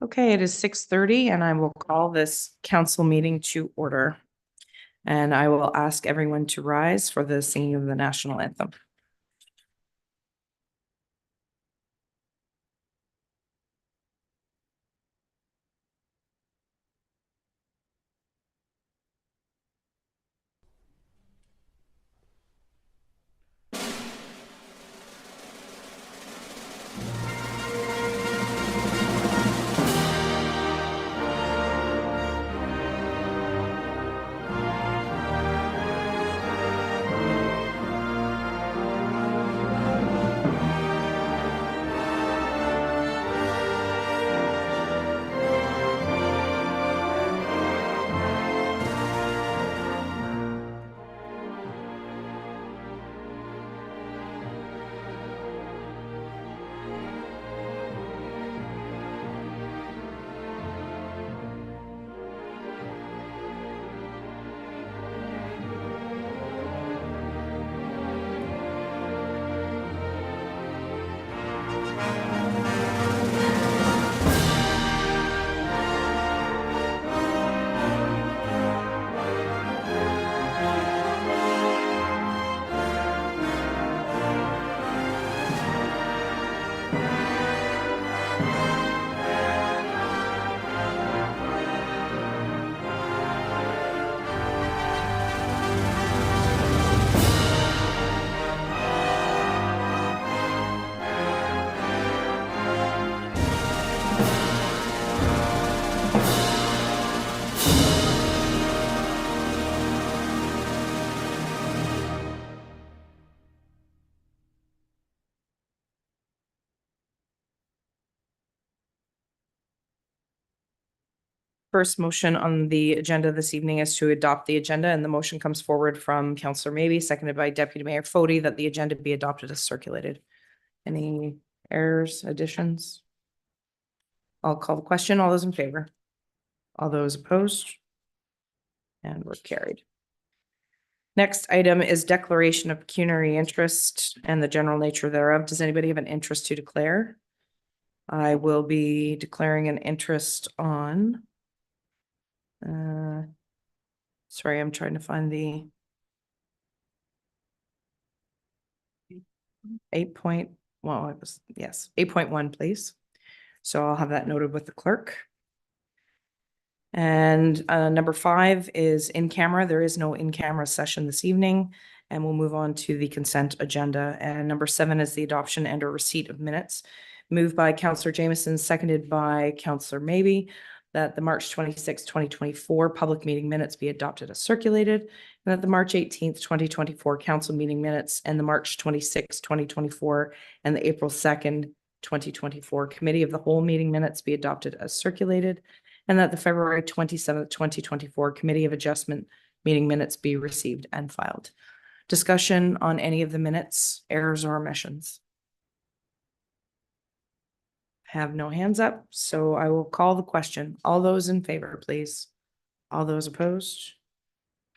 Okay, it is 6:30 and I will call this council meeting to order. And I will ask everyone to rise for the singing of the national anthem. First motion on the agenda this evening is to adopt the agenda, and the motion comes forward from Councillor Maybe, seconded by Deputy Mayor Fody, that the agenda be adopted as circulated. Any errors, additions? I'll call the question. All those in favor? All those opposed? And we're carried. Next item is declaration of pecuniary interest and the general nature thereof. Does anybody have an interest to declare? I will be declaring an interest on. Sorry, I'm trying to find the 8.1, please. So I'll have that noted with the clerk. And number 5 is in camera. There is no in-camera session this evening, and we'll move on to the consent agenda. And number 7 is the adoption and or receipt of minutes. Moved by Councillor Jameson, seconded by Councillor Maybe, that the March 26, 2024 public meeting minutes be adopted as circulated, and that the March 18th, 2024 council meeting minutes and the March 26, 2024 and the April 2nd, 2024 committee of the whole meeting minutes be adopted as circulated, and that the February 27th, 2024 committee of adjustment meeting minutes be received and filed. Discussion on any of the minutes, errors or omissions? Have no hands up, so I will call the question. All those in favor, please. All those opposed?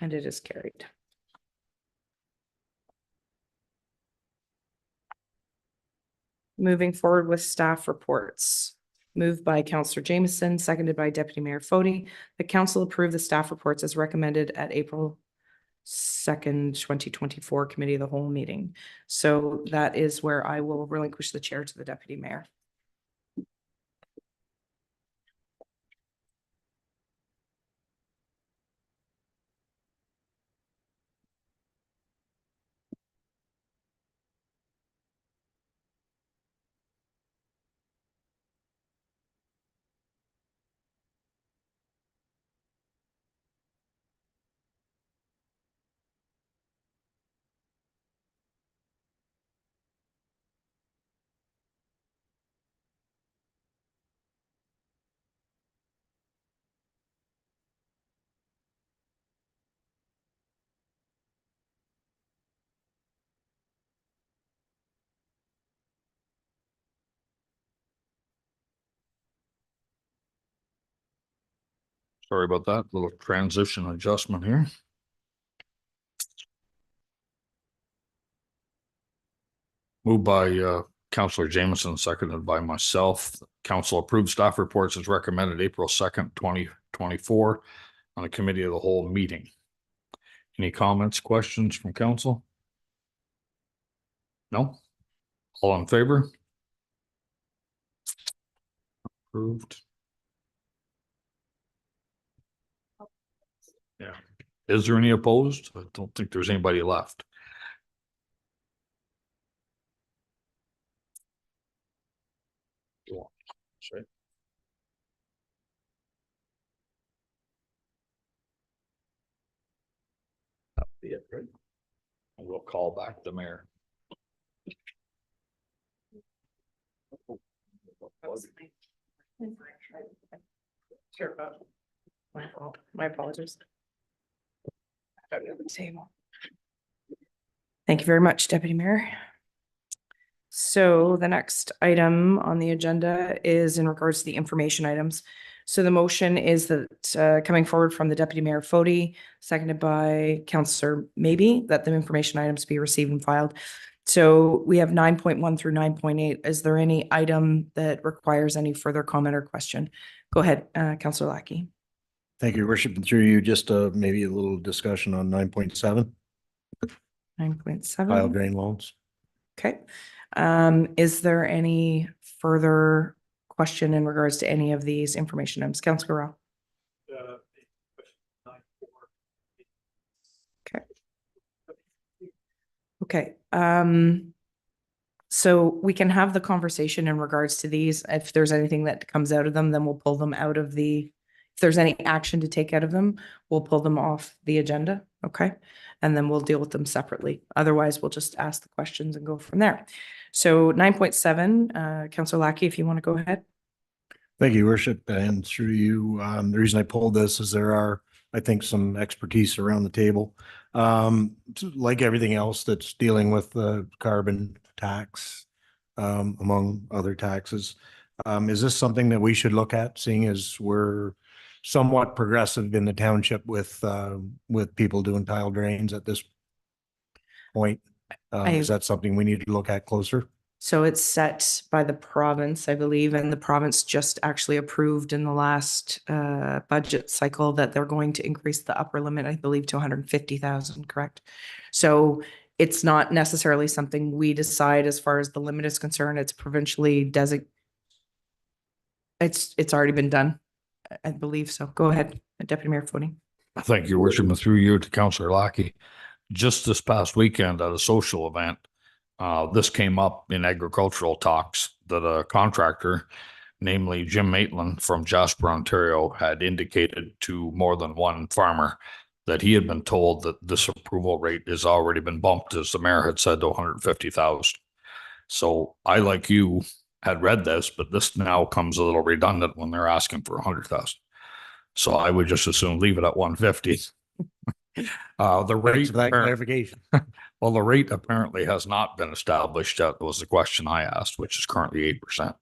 And it is carried. Moving forward with staff reports. Moved by Councillor Jameson, seconded by Deputy Mayor Fody. The council approved the staff reports as recommended at April 2nd, 2024 committee of the whole meeting. So that is where I will relinquish the chair to the Deputy Mayor. Sorry about that, little transition adjustment here. Moved by Counselor Jameson, seconded by myself. Council approved staff reports as recommended April 2nd, 2024 on a committee of the whole meeting. Any comments, questions from council? No? All in favor? Approved. Yeah. Is there any opposed? I don't think there's anybody left. Sorry. That'll be it, right? And we'll call back the mayor. Sure. My fault. My apologies. Thank you very much, Deputy Mayor. So the next item on the agenda is in regards to the information items. So the motion is that coming forward from the Deputy Mayor Fody, seconded by Councillor Maybe, that the information items be received and filed. So we have 9.1 through 9.8. Is there any item that requires any further comment or question? Go ahead, Councillor Lackey. Thank you, Your Worship. And through you, just maybe a little discussion on 9.7, 9.7. tile drain loans. Okay. Is there any further question in regards to any of these information items? Councillor Rowe. Okay. Okay. So we can have the conversation in regards to these. If there's anything that comes out of them, then we'll pull them out of the, if there's any action to take out of them, we'll pull them off the agenda. Okay. And then we'll deal with them separately. Otherwise, we'll just ask the questions and go from there. So 9.7, Councillor Lackey, if you want to go ahead. Thank you, Your Worship. And through you, the reason I pulled this is there are, I think, some expertise around the table. Like everything else that's dealing with the carbon tax, among other taxes. Is this something that we should look at, seeing as we're somewhat progressive in the township with people doing tile drains at this point? Is that something we need to look at closer? So it's set by the province, I believe, and the province just actually approved in the last budget cycle that they're going to increase the upper limit, I believe, to 150,000, correct? So it's not necessarily something we decide as far as the limit is concerned. It's provincially designated. It's already been done, I believe. So go ahead, Deputy Mayor Fody. Thank you, Your Worship. And through you to Councillor Lackey. Just this past weekend at a social event, this came up in agricultural talks that a contractor, namely Jim Maitland from Jasper, Ontario, had indicated to more than one farmer that he had been told that this approval rate has already been bumped, as the mayor had said, to 150,000. So I, like you, had read this, but this now comes a little redundant when they're asking for 100,000. So I would just assume leave it at 150. The rate, Thanks for that clarification. well, the rate apparently has not been established. That was the question I asked, which is currently 8%.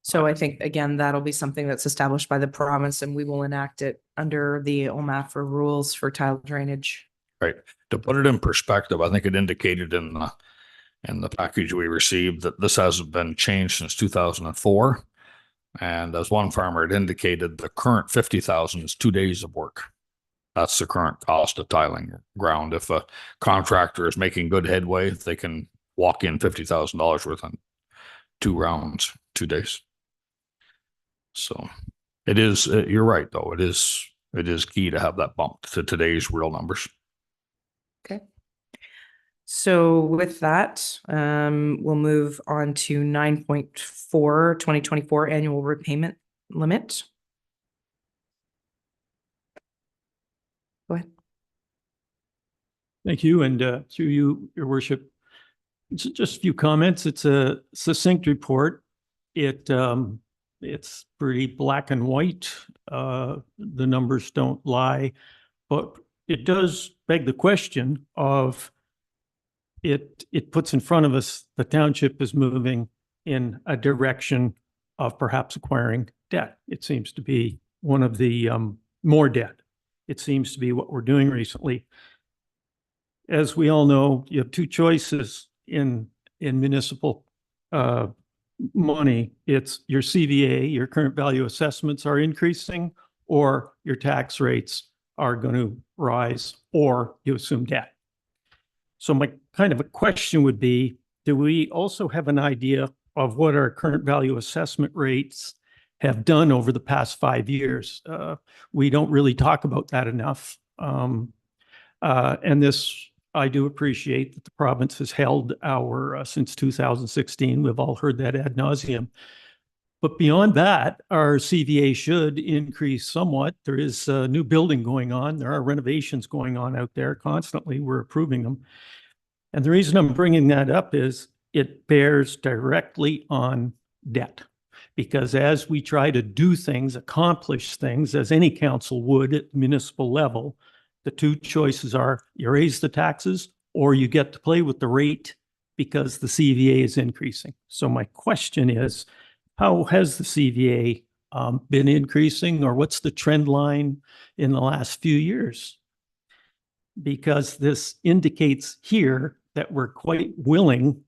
So I think, again, that'll be something that's established by the province and we will enact it under the OMAFRA rules for tile drainage. right. To put it in perspective, I think it indicated in the package we received that this hasn't been changed since 2004. And as one farmer had indicated, the current 50,000 is 2 days of work. That's the current cost of tiling ground. If a contractor is making good headway, they can walk in $50,000 worth in 2 rounds, 2 days. So it is, you're right, though. It is key to have that bump to today's real numbers. Okay. So with that, we'll move on to 9.4, 2024 annual repayment limit. Go ahead. Thank you. And through you, Your Worship, it's just a few comments. It's a succinct report. It's pretty black and white. The numbers don't lie, but it does beg the question of it puts in front of us the township is moving in a direction of perhaps acquiring debt. It seems to be one of the more debt. It seems to be what we're doing recently. As we all know, you have 2 choices in in municipal money, it's your CVA, your current value assessments are increasing, or your tax rates are going to rise, or you assume debt. So my kind of a question would be, do we also have an idea of what our current value assessment rates have done over the past 5 years? We don't really talk about that enough. And this, I do appreciate that the province has held our, since 2016, we've all heard that ad nauseum. But beyond that, our CVA should increase somewhat. There is a new building going on. There are renovations going on out there constantly. We're approving them. And the reason I'm bringing that up is it bears directly on debt. Because as we try to do things, accomplish things, as any council would at the municipal level, the two choices are you raise the taxes or you get to play with the rate because the CVA is increasing. So my question is, how has the CVA been increasing, or what's the trend line in the last few years? Because this indicates here that we're quite willing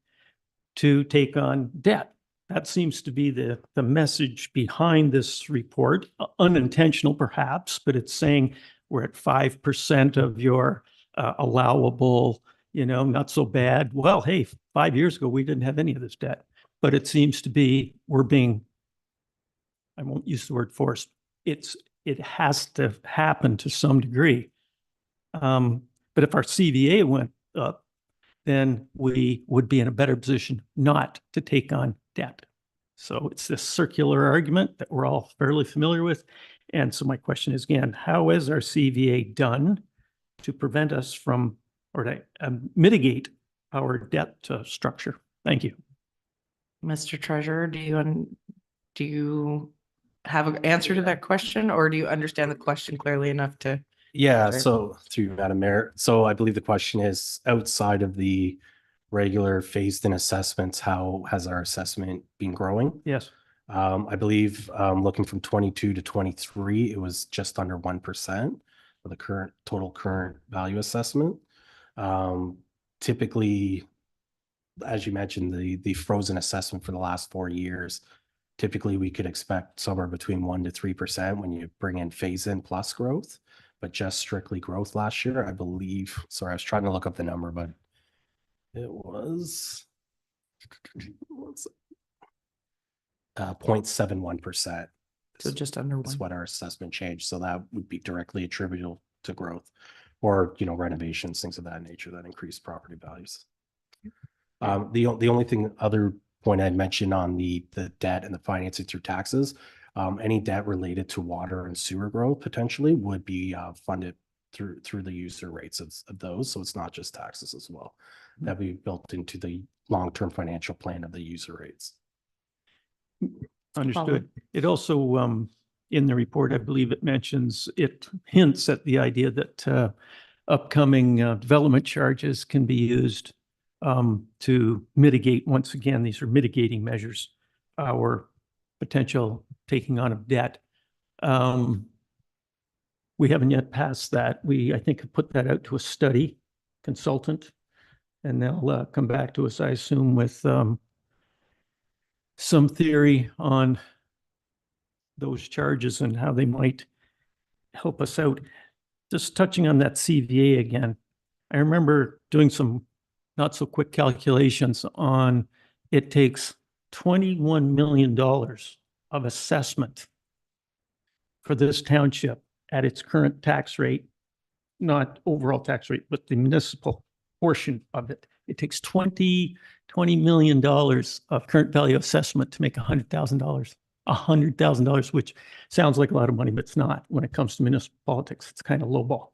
to take on debt. That seems to be the message behind this report, unintentional perhaps, but it's saying we're at 5% of your allowable, not so bad. Well, hey, 5 years ago, we didn't have any of this debt. But it seems to be we're being, I won't use the word forced. It has to happen to some degree. But if our CVA went up, then we would be in a better position not to take on debt. So it's this circular argument that we're all fairly familiar with. And so my question is, again, how has our CVA done to prevent us from, or to mitigate our debt structure? Thank you. Mr. Treasurer, do you have an answer to that question, or do you understand the question clearly enough to? Yeah, Sorry. so through you, Madam Mayor. So I believe the question is, outside of the regular phased-in assessments, how has our assessment been growing? Yes. I believe looking from 22 to 23, it was just under 1% for the total current value assessment. Typically, as you mentioned, the frozen assessment for the last 4 years, typically we could expect somewhere between 1 to 3% when you bring in phase-in plus growth, but just strictly growth last year, I believe. Sorry, I was trying to look up the number, but it was 0.71%. So just under That's 1. what our assessment changed. So that would be directly attributable to growth or, renovations, things of that nature that increase property values. The only other point I'd mention on the debt and the financing through taxes, any debt related to water and sewer growth potentially would be funded through the user rates of those. So it's not just taxes as well. That we built into the long-term financial plan of the user rates. Understood. It also, in the report, I believe it hints at the idea that upcoming development charges can be used to mitigate, once again, these are mitigating measures, our potential taking on of debt. We haven't yet passed that. I think, have put that out to a study consultant, and they'll come back to us, I assume, with some theory on those charges and how they might help us out. Just touching on that CVA again, I remember doing some not so quick calculations on it takes $21 million of assessment for this township at its current tax rate, not overall tax rate, but the municipal portion of it. It takes $20 million of current value assessment to make $100,000, which sounds like a lot of money, but it's not. When it comes to municipal politics, it's kind of lowball.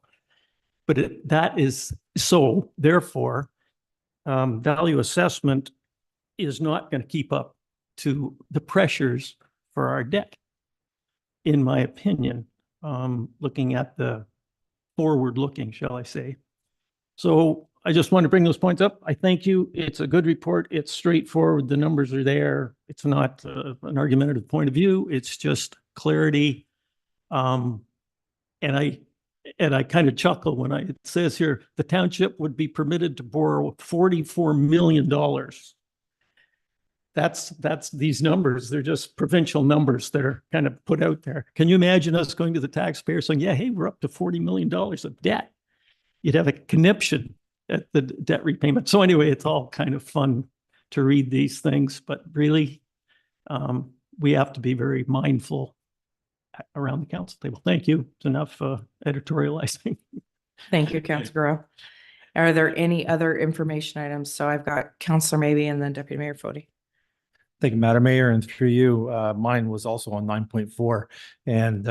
But that is so, therefore, value assessment is not going to keep up to the pressures for our debt, in my opinion, looking at the forward-looking, shall I say. So I just want to bring those points up. I thank you. It's a good report. It's straightforward. The numbers are there. It's not an argumentative point of view. It's just clarity. And I kind of chuckle when it says here, the township would be permitted to borrow $44 million that's these numbers. They're just provincial numbers that are kind of put out there. Can you imagine us going to the taxpayer saying, yeah, hey, we're up to $40 million of debt? You'd have a conniption at the debt repayment. So anyway, it's all kind of fun to read these things, but really, we have to be very mindful around the council table. Thank you. It's enough editorializing. Thank you, Councillor Grow. Are there any other information items? So I've got Councillor Maybe and then Deputy Mayor Fody. Thank you, Madam Mayor, and through you, mine was also on 9.4, and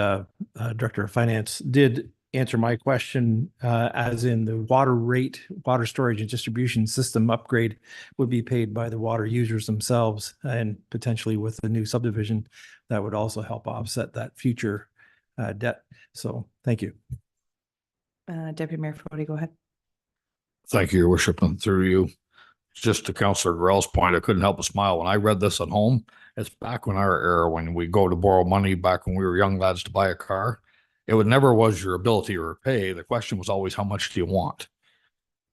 Director of Finance did answer my question, as in the water storage and distribution system upgrade would be paid by the water users themselves, and potentially with the new subdivision, that would also help offset that future debt. So thank you. Deputy Mayor Fody, go ahead. Thank you, Your Worship, and through you. Just to Councillor Grell's point, I couldn't help but smile when I read this at home. It's back when our era, when we go to borrow money back when we were young lads to buy a car. It would never was your ability to repay. The question was always, how much do you want?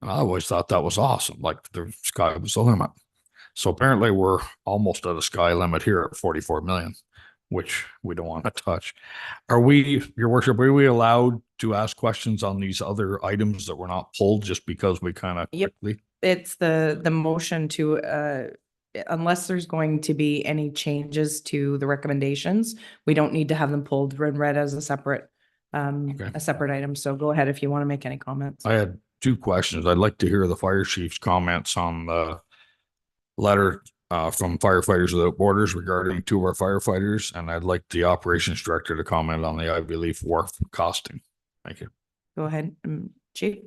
And I always thought that was awesome. Like the sky was the limit. So apparently we're almost at a sky limit here at 44 million, which we don't want to touch. Are we, Your Worship, are we allowed to ask questions on these other items that were not pulled just because we kind of Yep. quickly? It's the motion to, unless there's going to be any changes to the recommendations, we don't need to have them pulled and read as a separate item. So go ahead if you want to make any comments. I had two questions. I'd like to hear the fire chief's comments on the letter from Firefighters Without Borders regarding two of our firefighters, and I'd like the operations director to comment on the Ivy Leaf Wharf costing. Thank you. Go ahead, Chief.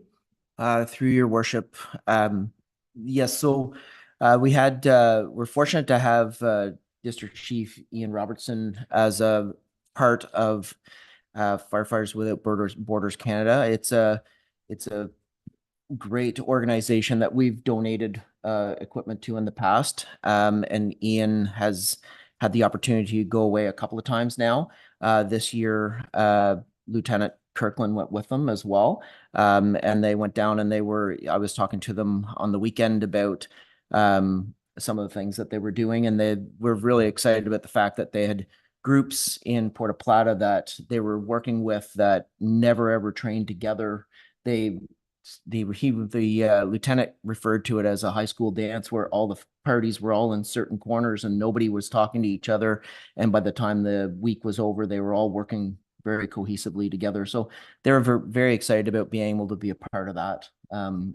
Through your worship. Yes, so we're fortunate to have District Chief Ian Robertson as a part of Firefighters Without Borders Canada. It's a great organization that we've donated equipment to in the past. And Ian has had the opportunity to go away a couple of times now. This year, Lieutenant Kirkland went with them as well. And they went down and I was talking to them on the weekend about some of the things that they were doing. And they were really excited about the fact that they had groups in Puerto Plata that they were working with that never ever trained together. The lieutenant referred to it as a high school dance where all the parties were all in certain corners and nobody was talking to each other. And by the time the week was over, they were all working very cohesively together. So they're very excited about being able to be a part of that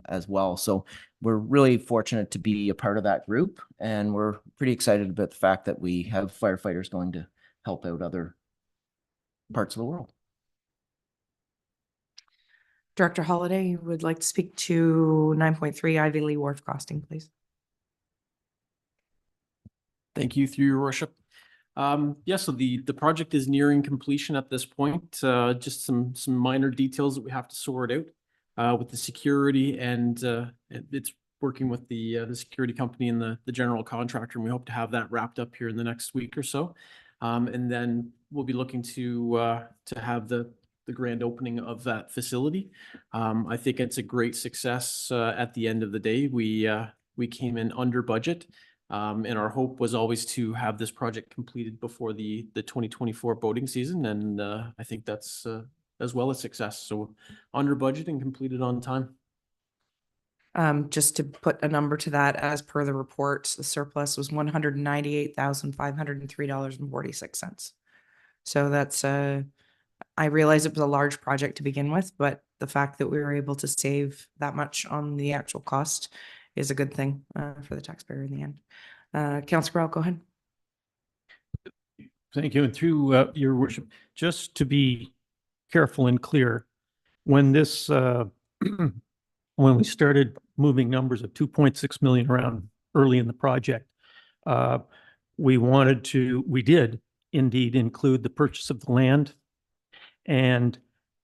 as well. So we're really fortunate to be a part of that group. And we're pretty excited about the fact that we have firefighters going to help out other parts of the world. Director Holliday, you would like to speak to 9.3 Ivy Lee Wharf costing, please. Thank you, through your worship. Yeah, so the project is nearing completion at this point. Just some minor details that we have to sort out with the security, and it's working with the security company and the general contractor, and we hope to have that wrapped up here in the next week or so. And then we'll be looking to have the grand opening of that facility. I think it's a great success. At the end of the day, we came in under budget. And our hope was always to have this project completed before the 2024 boating season. And I think that's as well a success. So under budget and completed on time. Just to put a number to that, as per the report, the surplus was $198,503.46. So that's I realize it was a large project to begin with, but the fact that we were able to save that much on the actual cost is a good thing for the taxpayer in the end. Councillor Brown, go ahead. Thank you. And through your worship, just to be careful and clear, when this, when we started moving numbers of 2.6 million around early in the project, we did indeed include the purchase of the land. And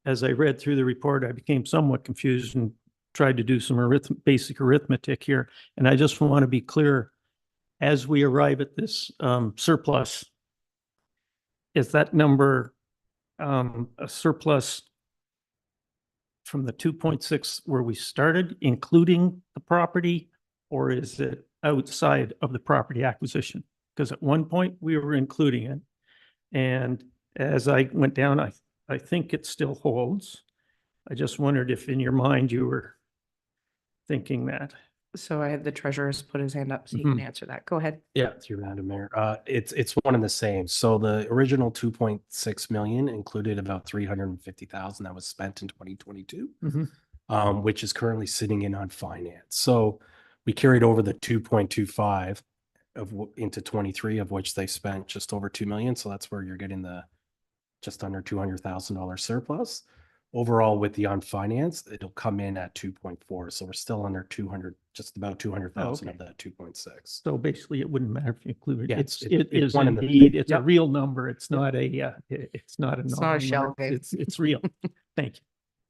as I read through the report, I became somewhat confused and tried to do some basic arithmetic here. And I just want to be clear, as we arrive at this surplus, is that number a surplus from the 2.6 where we started, including the property, or is it outside of the property acquisition. Because at one point we were including it. And as I went down, I think it still holds. I just wondered if in your mind you were thinking that. So I had the treasurer's put his hand up so he can Mhm. answer that. Go ahead. Yeah, through Madam Mayor. It's one and the same. So the original 2.6 million included about 350,000 that was spent in 2022, which is currently sitting in on finance. So we carried over the 2.25 into 23, of which they spent just over 2 million. So that's where you're getting the just under $200,000 surplus. Overall, with the on finance, it'll come in at 2.4. So we're still under 200, just about 200,000 of okay. that 2.6. So basically it wouldn't matter if you include it. Yeah, It's, it's it is one and the indeed, same. it's a Yep. real number. It's not a, it's not a. It's not a shell number. game. It's real. Thank you.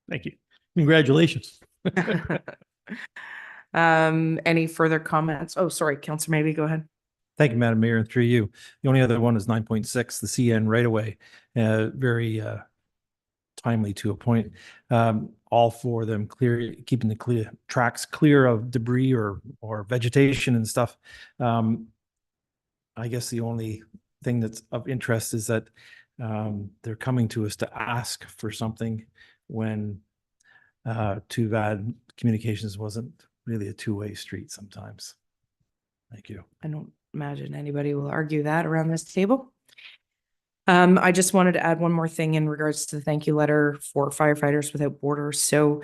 Thank you. Congratulations. Any further comments? Oh, sorry, Counselor, maybe go ahead. Thank you, Madam Mayor, and through you. The only other one is 9.6, the CN right away. Very timely to a point. All for them keeping the clear tracks clear of debris or vegetation and stuff. I guess the only thing that's of interest is that they're coming to us to ask for something when too bad communications wasn't really a two-way street sometimes. Thank you. I don't imagine anybody will argue that around this table. I just wanted to add one more thing in regards to the thank you letter for Firefighters Without Borders. So,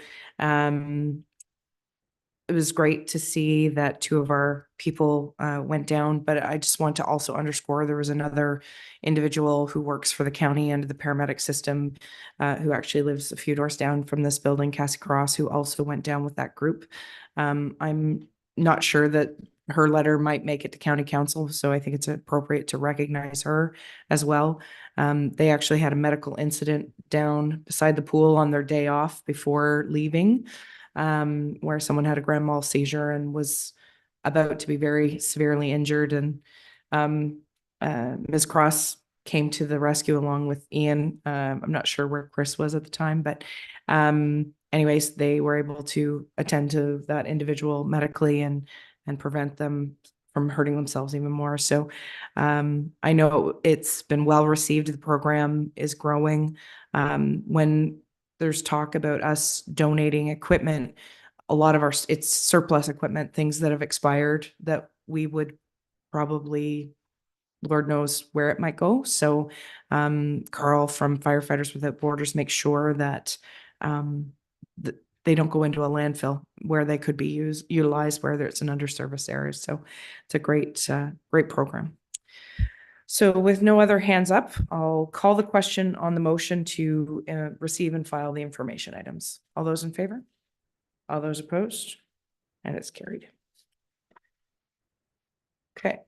it was great to see that 2 of our people went down, but I just want to also underscore there was another individual who works for the county and the paramedic system who actually lives a few doors down from this building, Cassie Cross, who also went down with that group. I'm not sure that her letter might make it to county council, so I think it's appropriate to recognize her as well. They actually had a medical incident down beside the pool on their day off before leaving, where someone had a grand mal seizure and was about to be very severely injured. And Ms. Cross came to the rescue along with Ian. I'm not sure where Chris was at the time, but anyways, they were able to attend to that individual medically and prevent them from hurting themselves even more. So I know it's been well received. The program is growing. When there's talk about us donating equipment, a lot of it's surplus equipment, things that have expired that we would probably, Lord knows where it might go. So Carl from Firefighters Without Borders makes sure that they don't go into a landfill where they could be utilized, whether it's an underserviced area. So it's a great program. So with no other hands up, I'll call the question on the motion to receive and file the information items. All those in favor? All those opposed? And it's carried. Okay.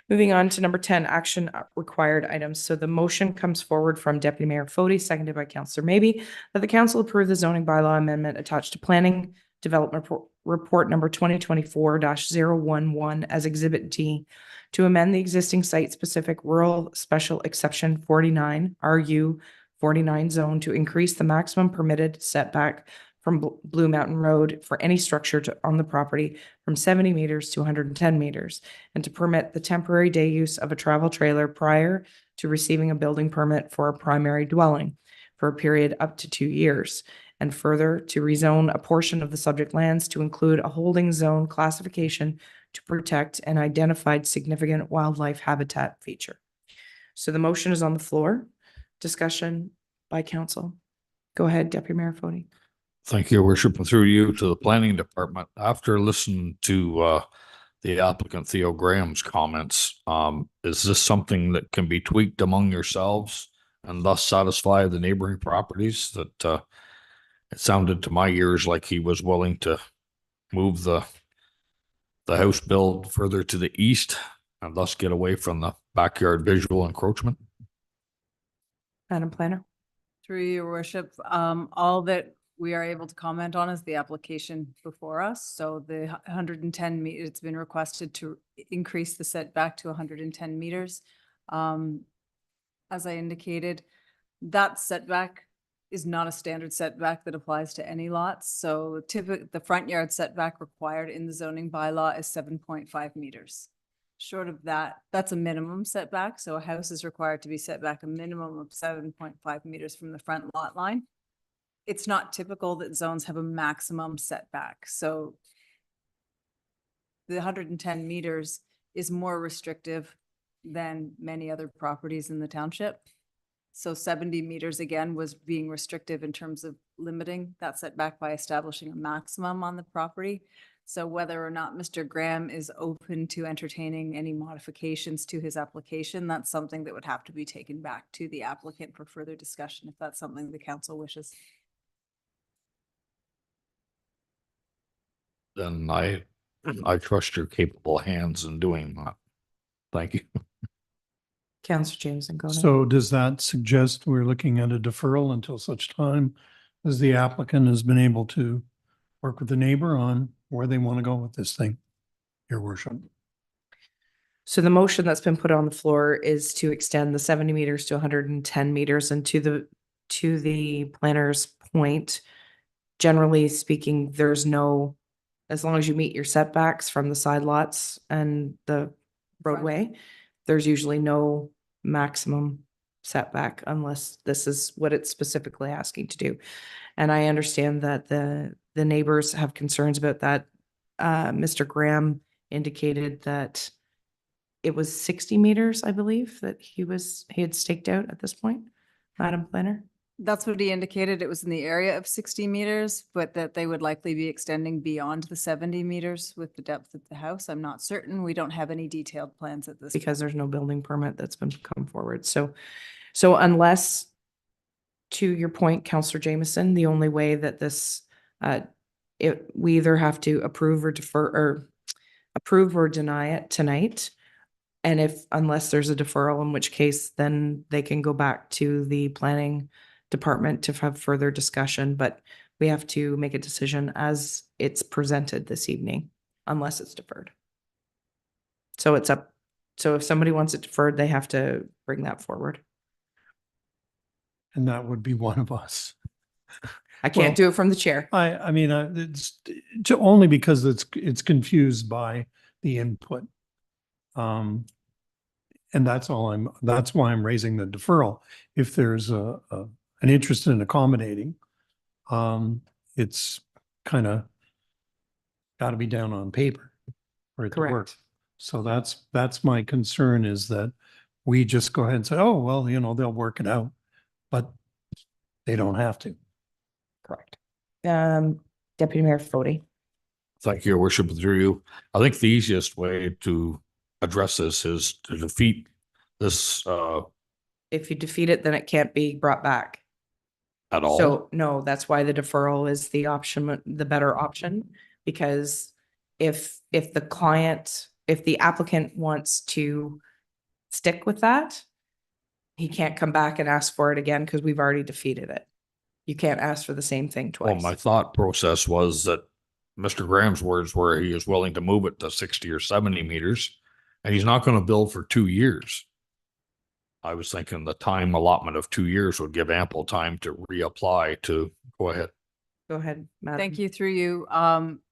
Moving on to number 10, action required items. So the motion comes forward from Deputy Mayor Fody, seconded by Councillor Maybe, that the council approve the zoning bylaw amendment attached to Planning Development Report number 2024-011 as Exhibit D to amend the existing site-specific rural special exception 49 RU 49 zone to increase the maximum permitted setback from Blue Mountain Road for any structure on the property from 70 meters to 110 meters, and to permit the temporary day use of a travel trailer prior to receiving a building permit for a primary dwelling for a period up to 2 years, and further to rezone a portion of the subject lands to include a holding zone classification to protect an identified significant wildlife habitat feature. So the motion is on the floor. Discussion by council. Go ahead, Deputy Mayor Fody. Thank you, Worship, and through you to the planning department. After listening to the applicant Theo Graham's comments, is this something that can be tweaked among yourselves and thus satisfy the neighboring properties? That it sounded to my ears like he was willing to move the house build further to the east and thus get away from the backyard visual encroachment. Madam Planner. Through your worship, all that we are able to comment on is the application before us. So the 110 meters, it's been requested to increase the setback to 110 meters. As I indicated, that setback is not a standard setback that applies to any lots. So typically, the front yard setback required in the zoning bylaw is 7.5 meters. Short of that, that's a minimum setback. So a house is required to be set back a minimum of 7.5 meters from the front lot line. It's not typical that zones have a maximum setback. So the 110 meters is more restrictive than many other properties in the township. So 70 meters again was being restrictive in terms of limiting that setback by establishing a maximum on the property. So whether or not Mr. Graham is open to entertaining any modifications to his application, that's something that would have to be taken back to the applicant for further discussion, if that's something the council wishes. Then I trust your capable hands in doing that. Thank you. Counselor Jameson, go ahead. So does that suggest we're looking at a deferral until such time as the applicant has been able to work with the neighbor on where they want to go with this thing, Your Worship? So the motion that's been put on the floor is to extend the 70 meters to 110 meters, and to the planner's point, generally speaking, there's no, as long as you meet your setbacks from the side lots and the roadway, there's usually no maximum setback unless this is what it's specifically asking to do. And I understand that the neighbors have concerns about that. Mr. Graham indicated that it was 60 meters, I believe, that he had staked out at this point, Madam Planner. That's what he indicated. It was in the area of 60 meters, but that they would likely be extending beyond the 70 meters with the depth of the house. I'm not certain. We don't have any detailed plans at this point. Because there's no building permit that's been come forward. So unless, to your point, Counselor Jameson, the only way that this, we either have to approve or defer, or approve or deny it tonight. And unless there's a deferral, in which case then they can go back to the planning department to have further discussion, but we have to make a decision as it's presented this evening, unless it's deferred. So it's up. So if somebody wants it deferred, they have to bring that forward. And that would be one of us. I can't Well, do it from the chair. I mean, it's only because it's confused by the input. And that's why I'm raising the deferral. If there's an interest in accommodating, it's kind of got to be down on paper for it to work. Correct. So that's my concern, is that we just go ahead and say, oh, well, they'll work it out, but they don't have to. Correct. Deputy Mayor Fode. Thank you, Your Worship, through you. I think the easiest way to address this is to defeat this If you defeat it, then it can't be brought back. at all. So no, that's why the deferral is the option, the better option, because if the applicant wants to stick with that, he can't come back and ask for it again because we've already defeated it. You can't ask for the same thing Well, twice. my thought process was that Mr. Graham's words were he is willing to move it to 60 or 70 meters, and he's not going to build for 2 years. I was thinking the time allotment of 2 years would give ample time to reapply to go ahead. Go ahead, Madam. Thank you, through you.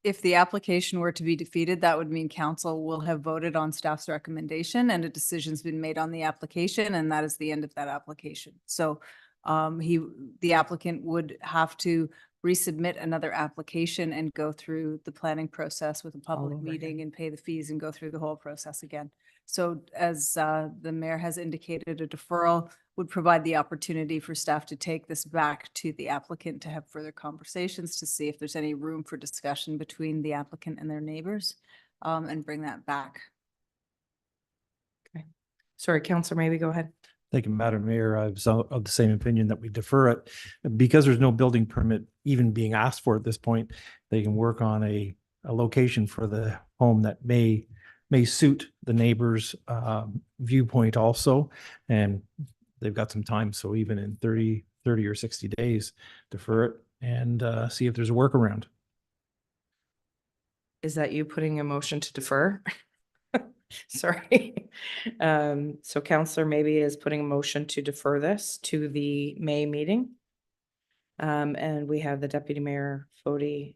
If the application were to be defeated, that would mean council will have voted on staff's recommendation and a decision's been made on the application, and that is the end of that application. So the applicant would have to resubmit another application and go through the planning process with a public over meeting and pay the fees and go through the whole process again. So as the mayor has indicated, a deferral would provide the opportunity for staff to take this back to the applicant to have further conversations to see if there's any room for discussion between the applicant and their neighbors, and bring that back. Okay. Sorry, Counselor, maybe go ahead. Thank you, Madam Mayor. I was of the same opinion that we defer it. Because there's no building permit even being asked for at this point, they can work on a location for the home that may suit the neighbor's viewpoint also. And they've got some time. So even in 30 or 60 days, defer it and see if there's a workaround. Is that you putting a motion to defer? Sorry. So Counselor maybe is putting a motion to defer this to the May meeting. And we have the Deputy Mayor Fode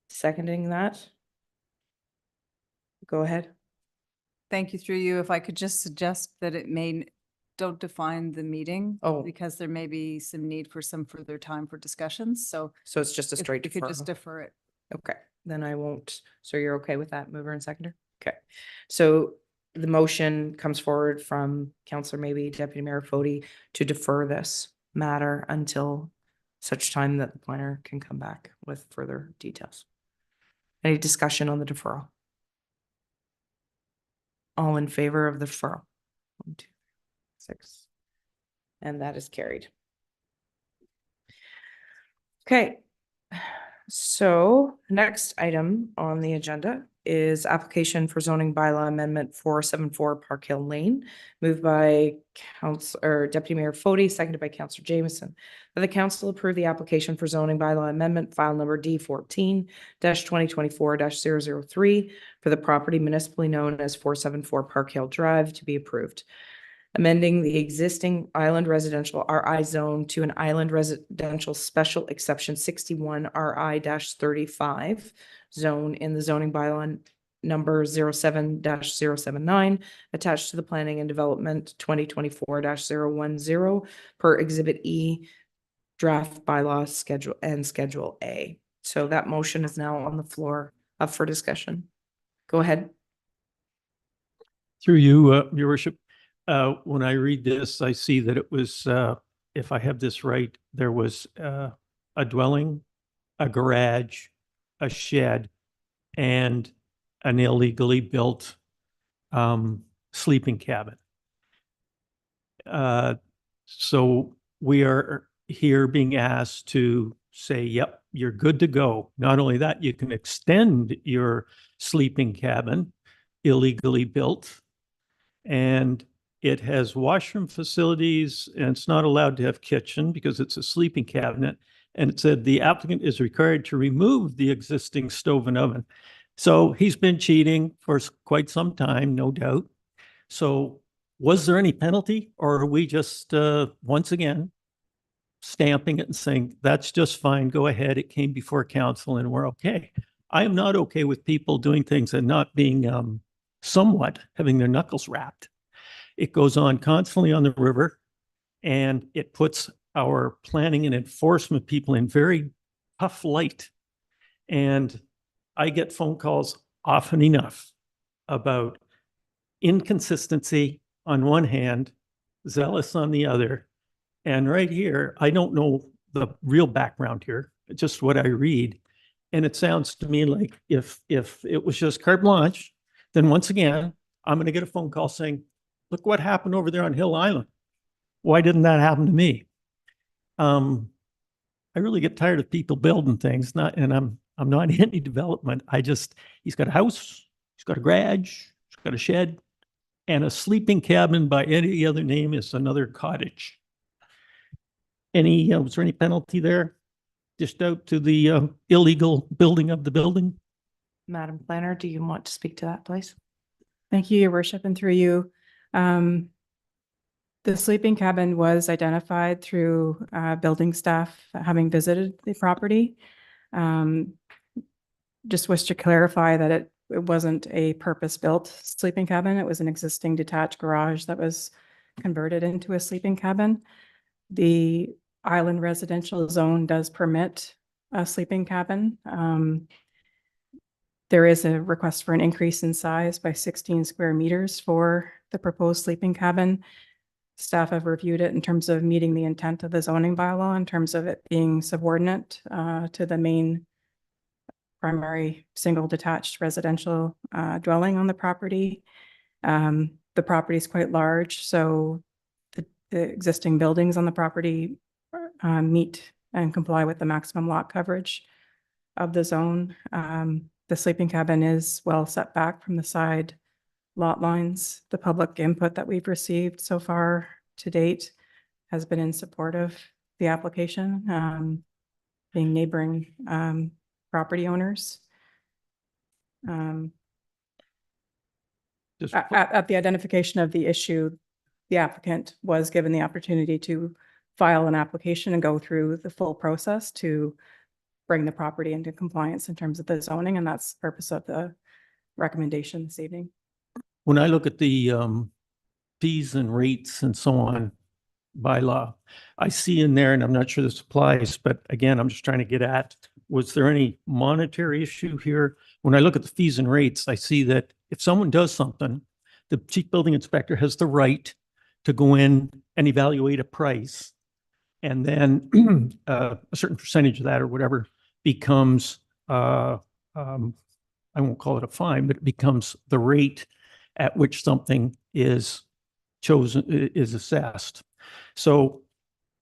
seconding that. Go ahead. Thank you, through you. If I could just suggest that don't define the meeting. Oh. Because there may be some need for some further time for discussions, so. So it's just a if straight we could just deferral. defer it. Okay, then I won't. So you're okay with that, mover and seconder? Okay. So the motion comes forward from Councillor maybe Deputy Mayor Fode to defer this matter until such time that the planner can come back with further details. Any discussion on the deferral? All in favor of the deferral? 1, 2, 6. And that is carried. Okay. So next item on the agenda is application for zoning bylaw amendment 474 Park Hill Lane, moved by Deputy Mayor Fode, seconded by Councillor Jameson. That the council approve the application for zoning bylaw amendment file number D14-2024-003 for the property municipally known as 474 Park Hill Drive to be approved. Amending the existing island residential RI zone to an island residential special exception 61 RI-35 zone in the zoning bylaw number 07-079 attached to the planning and development 2024-010 per exhibit E draft bylaw schedule A. So that motion is now on the floor up for discussion. Go ahead. Through you, Your Worship. When I read this, I see that it was, if I have this right, there was a dwelling, a garage, a shed, and an illegally built sleeping cabin. So we are here being asked to say, yep, you're good to go. Not only that, you can extend your sleeping cabin, illegally built, and it has washroom facilities, and it's not allowed to have kitchen because it's a sleeping cabinet. And it said the applicant is required to remove the existing stove and oven. So he's been cheating for quite some time, no doubt. So was there any penalty, or are we just, once again, stamping it and saying, that's just fine, go ahead, it came before council and we're okay? I am not okay with people doing things and not being somewhat having their knuckles wrapped. It goes on constantly on the river, and it puts our planning and enforcement people in very tough light. And I get phone calls often enough about inconsistency on one hand, zealous on the other. And right here, I don't know the real background here, just what I read. And it sounds to me like if it was just carte blanche, then once again, I'm going to get a phone call saying, look what happened over there on Hill Island. Why didn't that happen to me? I really get tired of people building things, and I'm not anti development. He's got a house, he's got a garage, he's got a shed, and a sleeping cabin by any other name is another cottage. Was there any penalty there? Just out to the illegal building of the building? Madam Planner, do you want to speak to that, please? Thank you, Your Worship, and through you. The sleeping cabin was identified through building staff having visited the property. Just wish to clarify that it wasn't a purpose-built sleeping cabin. It was an existing detached garage that was converted into a sleeping cabin. The island residential zone does permit a sleeping cabin. There is a request for an increase in size by 16 square meters for the proposed sleeping cabin. Staff have reviewed it in terms of meeting the intent of the zoning bylaw in terms of it being subordinate to the main primary single detached residential dwelling on the property. The property is quite large, so the existing buildings on the property meet and comply with the maximum lot coverage of the zone. The sleeping cabin is well set back from the side lot lines. The public input that we've received so far to date has been in support of the application, being neighboring property owners. Just At the identification of the issue, the applicant was given the opportunity to file an application and go through the full process to bring the property into compliance in terms of the zoning, and that's the purpose of the recommendation this evening. When I look at the fees and rates and so on by law, I see in there, and I'm not sure this applies, but again, I'm just trying to get at, was there any monetary issue here? When I look at the fees and rates, I see that if someone does something, the chief building inspector has the right to go in and evaluate a price. And then a certain percentage of that or whatever becomes, I won't call it a fine, but it becomes the rate at which something is chosen, is assessed. So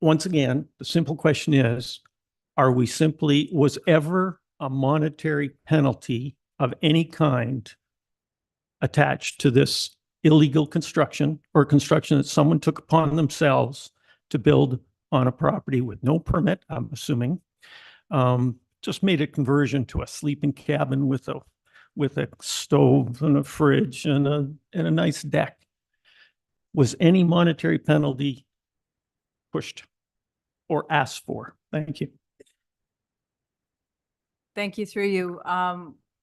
once again, the simple question is, was ever a monetary penalty of any kind attached to this illegal construction or construction that someone took upon themselves to build on a property with no permit, I'm assuming, just made a conversion to a sleeping cabin with a stove and a fridge and a nice deck? Was any monetary penalty pushed or asked for? Thank you. Thank you, through you.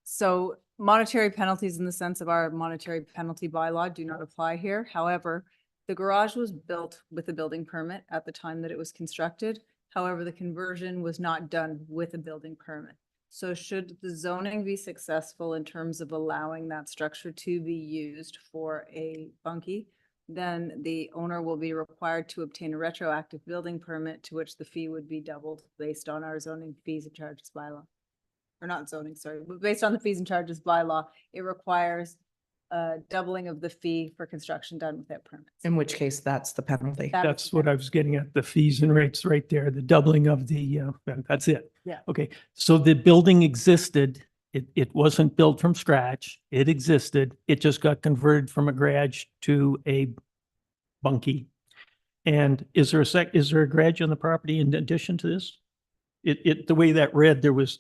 So monetary penalties in the sense of our monetary penalty bylaw do not apply here. However, the garage was built with a building permit at the time that it was constructed. However, the conversion was not done with a building permit. So should the zoning be successful in terms of allowing that structure to be used for a bunkie, then the owner will be required to obtain a retroactive building permit, to which the fee would be doubled based on our zoning fees and charges bylaw. Or not zoning, sorry, but based on the fees and charges bylaw, it requires a doubling of the fee for construction done without permits. In which case, that's the penalty. That's what I was getting at, the fees and rates right there, the doubling of the, that's it. Yeah. Okay, so the building existed, it wasn't built from scratch, it existed, it just got converted from a garage to a bunkie. And is there a garage on the property in addition to this? The way that read, there was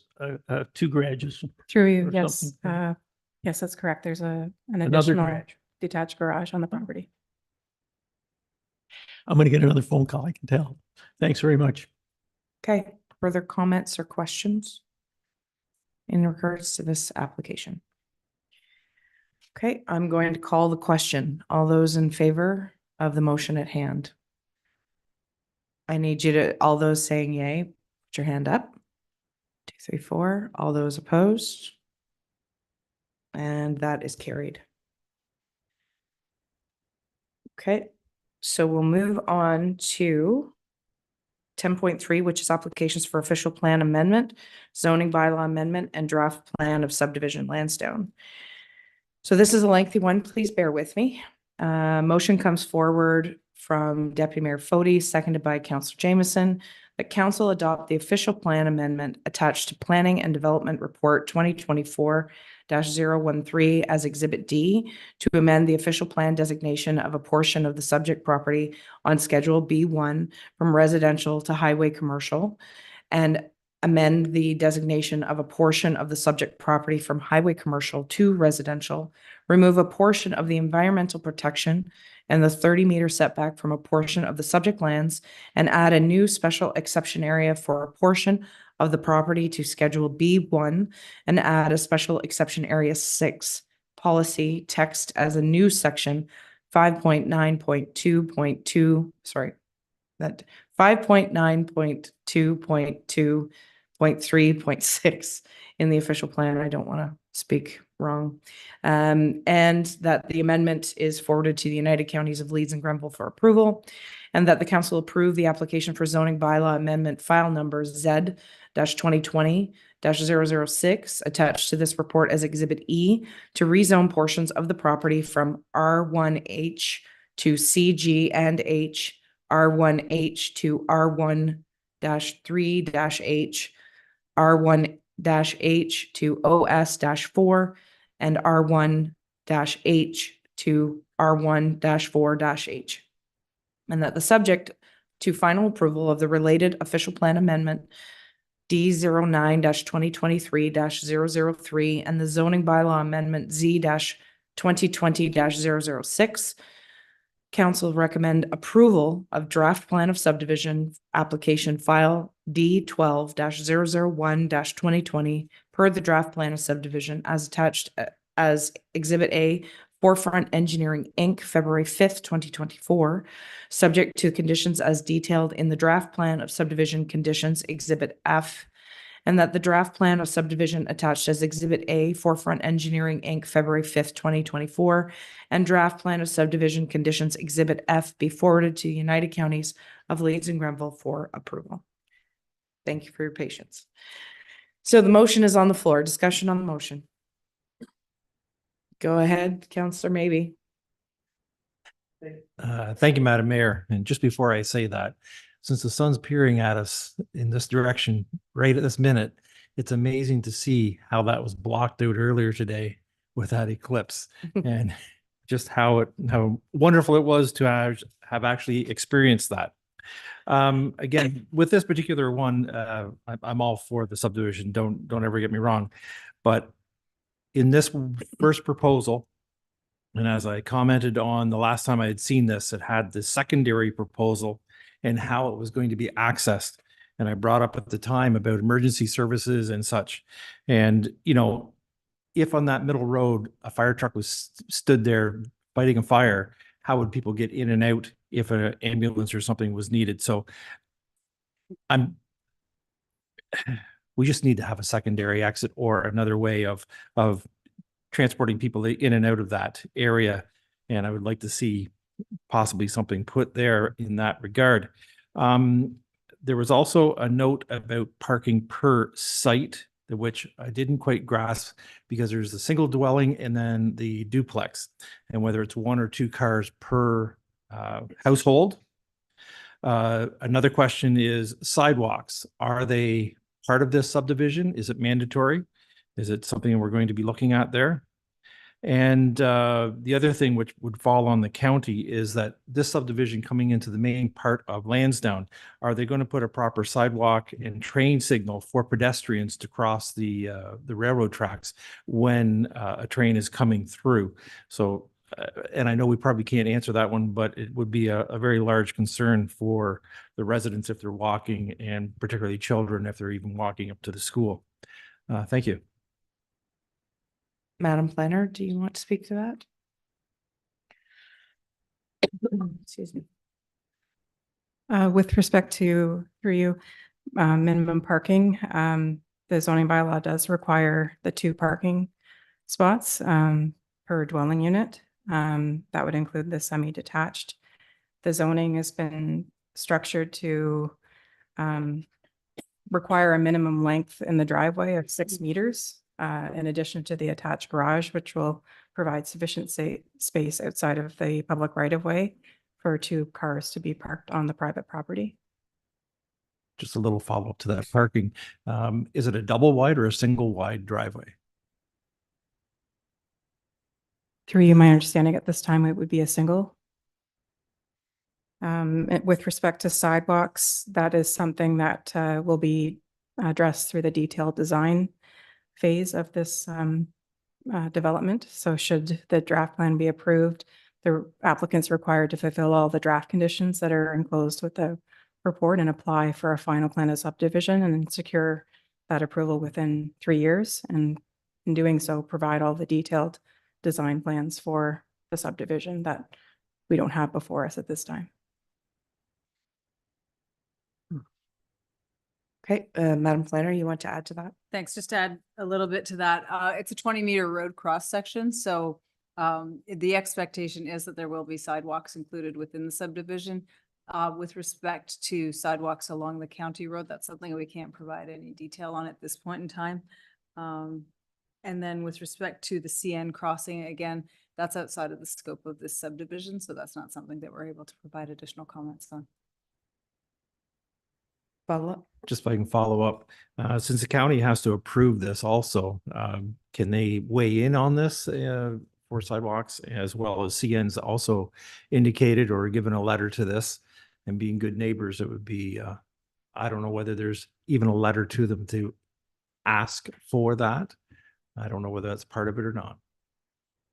two garages. Through you, Or yes. something. Yes, that's correct. There's an Another additional garage. detached garage on the property. I'm going to get another phone call, I can tell. Thanks very much. Okay, further comments or questions in regards to this application? Okay, I'm going to call the question. All those in favor of the motion at hand? I need you to, all those saying yay, put your hand up. 2, 3, 4. All those opposed? And that is carried. Okay, so we'll move on to 10.3, which is applications for official plan amendment, zoning bylaw amendment, and draft plan of subdivision Lansdowne. So this is a lengthy one. Please bear with me. Motion comes forward from Deputy Mayor Fody, seconded by Councillor Jameson, that council adopt the official plan amendment attached to Planning and Development Report 2024-013 as Exhibit D to amend the official plan designation of a portion of the subject property on Schedule B1 from residential to highway commercial, and amend the designation of a portion of the subject property from highway commercial to residential, remove a portion of the environmental protection and the 30-meter setback from a portion of the subject lands, and add a new special exception area for a portion of the property to Schedule B1, and add a special exception area 6 policy text as a new section 5.9.2.2, sorry, that 5.9.2.2.3.6 in the official plan. I don't want to speak wrong. And that the amendment is forwarded to the United Counties of Leeds and Grenville for approval, and that the council approve the application for zoning bylaw amendment file number Z-2020-006 attached to this report as Exhibit E to rezone portions of the property from R1H to CG and H, R1H to R1-3-H, R1-H to OS-4, and R1-H to R1-4-H. And that the subject to final approval of the related official plan amendment D09-2023-003 and the zoning bylaw amendment Z-2020-006 council recommend approval of draft plan of subdivision application file D12-001-2020 per the draft plan of subdivision as attached as Exhibit A, Forefront Engineering, Inc., February 5th, 2024, subject to conditions as detailed in the draft plan of subdivision conditions, Exhibit F, and that the draft plan of subdivision attached as Exhibit A, Forefront Engineering, Inc., February 5th, 2024, and draft plan of subdivision conditions, Exhibit F, be forwarded to the United Counties of Leeds and Grenville for approval. Thank you for your patience. So the motion is on the floor. Discussion on the motion. Go ahead, Counselor Maybe. Thank you, Madam Mayor. And just before I say that, since the sun's peering at us in this direction right at this minute, it's amazing to see how that was blocked out earlier today with that eclipse and just how wonderful it was to have actually experienced that. Again, with this particular one, I'm all for the subdivision. Don't ever get me wrong, but in this first proposal, and as I commented on the last time I had seen this, it had the secondary proposal and how it was going to be accessed. And I brought up at the time about emergency services and such. And, you know, if on that middle road, a fire truck was stood there fighting a fire, how would people get in and out if an ambulance or something was needed? So we just need to have a secondary exit or another way of transporting people in and out of that area. And I would like to see possibly something put there in that regard. There was also a note about parking per site, which I didn't quite grasp because there's a single dwelling and then the duplex, and whether it's 1 or 2 cars per household. Another question is sidewalks. Are they part of this subdivision? Is it mandatory? Is it something we're going to be looking at there? And the other thing which would fall on the county is that this subdivision coming into the main part of Lansdowne, are they going to put a proper sidewalk and train signal for pedestrians to cross the railroad tracks when a train is coming through? So, and I know we probably can't answer that one, but it would be a very large concern for the residents if they're walking, and particularly children if they're even walking up to the school. Thank you. Madam Planner, do you want to speak to that? Excuse me. With respect to, through you, minimum parking, the zoning bylaw does require the 2 parking spots per dwelling unit. That would include the semi-detached. The zoning has been structured to require a minimum length in the driveway of 6 meters. In addition to the attached garage, which will provide sufficient space outside of the public right-of-way for 2 cars to be parked on the private property. Just a little follow-up to that parking. Is it a double wide or a single wide driveway? Through you, my understanding at this time, it would be a single. With respect to sidewalks, that is something that will be addressed through the detailed design phase of this development. So should the draft plan be approved, the applicant's required to fulfill all the draft conditions that are enclosed with the report and apply for a final plan of subdivision and secure that approval within 3 years. And in doing so, provide all the detailed design plans for the subdivision that we don't have before us at this time. Okay, Madam Planner, you want to add to that? Thanks. Just to add a little bit to that. It's a 20-meter road cross section. So the expectation is that there will be sidewalks included within the subdivision. With respect to sidewalks along the county road, that's something we can't provide any detail on at this point in time. And then with respect to the CN crossing, again, that's outside of the scope of this subdivision. So that's not something that we're able to provide additional comments on. Follow up? Just if I can follow up, since the county has to approve this also, can they weigh in on this for sidewalks, as well as CN's also indicated or given a letter to this? And being good neighbors, it would be, I don't know whether there's even a letter to them to ask for that. I don't know whether that's part of it or not.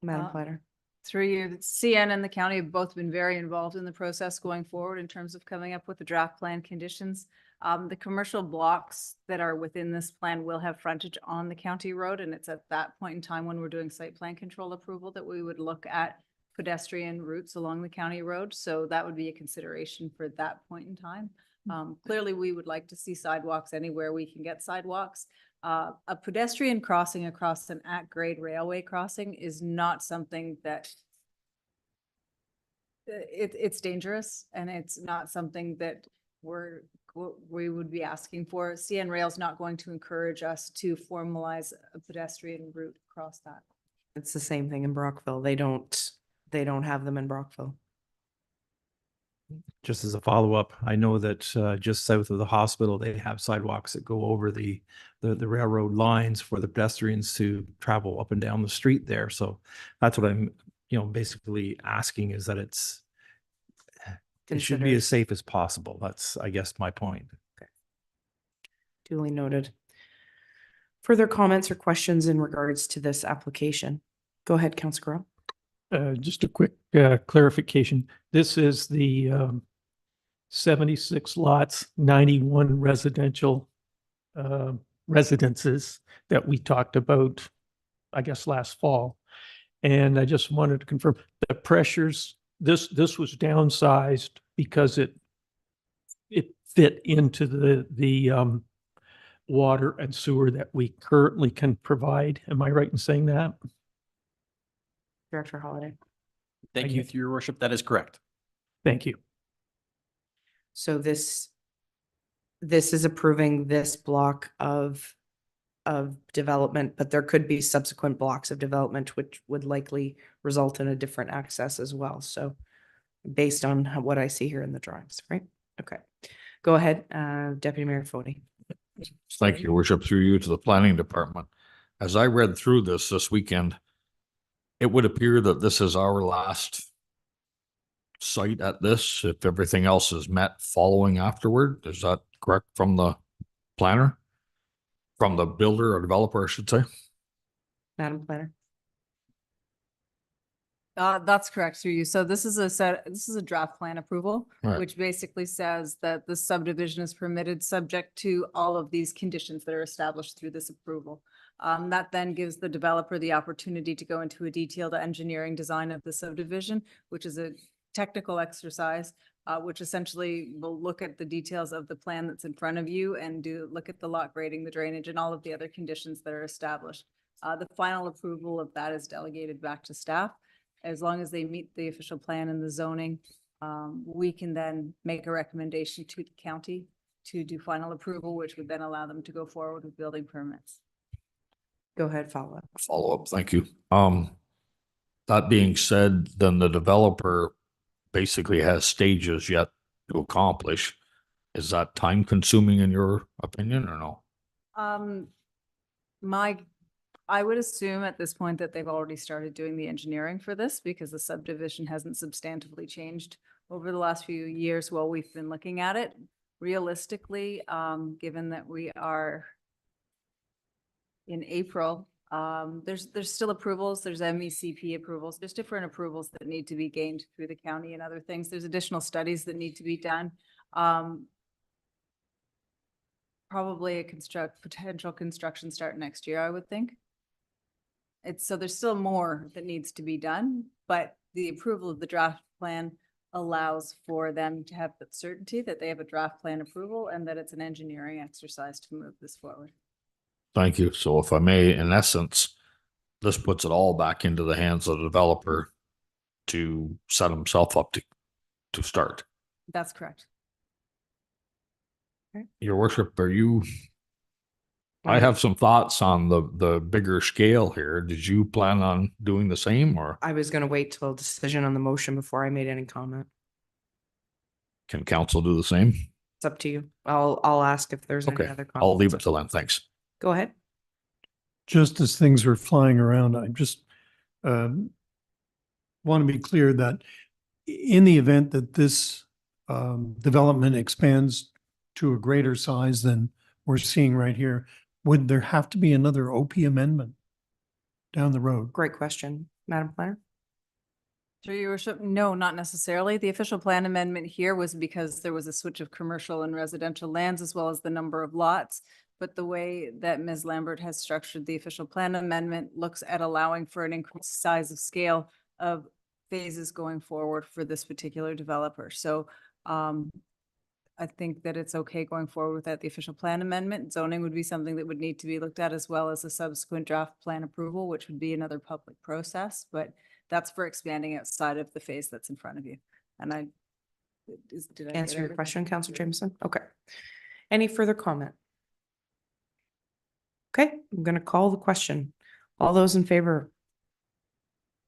Madam Planner. Through you, CN and the county have both been very involved in the process going forward in terms of coming up with the draft plan conditions. The commercial blocks that are within this plan will have frontage on the county road, and it's at that point in time when we're doing site plan control approval that we would look at pedestrian routes along the county road. So that would be a consideration for that point in time. Clearly, we would like to see sidewalks anywhere we can get sidewalks. A pedestrian crossing across an at-grade railway crossing is not something that it's dangerous, and it's not something that we would be asking for. CN Rail's not going to encourage us to formalize a pedestrian route across that. It's the same thing in Brockville. They don't have them in Brockville. Just as a follow-up, I know that just south of the hospital, they have sidewalks that go over the railroad lines for the pedestrians to travel up and down the street there. So that's what I'm, basically asking, is that it should be Considered. as safe as possible. That's, I guess, my point. Duly noted. Further comments or questions in regards to this application? Go ahead, Councilor Grow. Just a quick clarification. This is the 76 lots, 91 residential residences that we talked about, I guess, last fall. And I just wanted to confirm the pressures, this was downsized because it fit into the water and sewer that we currently can provide. Am I right in saying that? Director Holliday. Thank you, through your worship. That is correct. Thank you. So this is approving this block of development, but there could be subsequent blocks of development which would likely result in a different access as well. So based on what I see here in the drawings, right? Okay. Go ahead, Deputy Mayor Fody. Thank you, Your Worship, through you to the planning department. As I read through this weekend, it would appear that this is our last site at this, if everything else is met following afterward. Is that correct from the planner? From the builder or developer, I should say? Madam Planner. That's correct through you. So this is a draft plan approval, Right. which basically says that the subdivision is permitted subject to all of these conditions that are established through this approval. That then gives the developer the opportunity to go into a detailed engineering design of the subdivision, which is a technical exercise, which essentially will look at the details of the plan that's in front of you and look at the lot grading, the drainage, and all of the other conditions that are established. The final approval of that is delegated back to staff. As long as they meet the official plan and the zoning, we can then make a recommendation to the county to do final approval, which would then allow them to go forward with building permits. Go ahead, follow up. Follow up, thank you. That being said, then the developer basically has stages yet to accomplish. Is that time consuming in your opinion or no? I would assume at this point that they've already started doing the engineering for this because the subdivision hasn't substantively changed over the last few years while we've been looking at it. Realistically, given that we are in April, there's still approvals, there's MECP approvals, there's different approvals that need to be gained through the county and other things. There's additional studies that need to be done. Probably a potential construction start next year, I would think. So there's still more that needs to be done, but the approval of the draft plan allows for them to have the certainty that they have a draft plan approval and that it's an engineering exercise to move this forward. Thank you. So if I may, in essence, this puts it all back into the hands of the developer to set himself up to start. That's correct. Your worship, I have some thoughts on the bigger scale here. Did you plan on doing the same, or I was going to wait till decision on the motion before I made any comment. can council do the same? It's up to you. I'll ask if there's any Okay, other comments. I'll leave it till then. Thanks. Go ahead. Just as things are flying around, I just want to be clear that in the event that this development expands to a greater size than we're seeing right here, would there have to be another OP amendment down the road? Great question, Madam Planner. Through your worship, no, not necessarily. The official plan amendment here was because there was a switch of commercial and residential lands as well as the number of lots. But the way that Ms. Lambert has structured the official plan amendment looks at allowing for an increased size of scale of phases going forward for this particular developer. So I think that it's okay going forward without the official plan amendment. Zoning would be something that would need to be looked at, as well as a subsequent draft plan approval, which would be another public process. But that's for expanding outside of the phase that's in front of you. And did I get Answer your everything? question, Counselor Jameson? Okay. Any further comment? Okay, I'm going to call the question. All those in favor?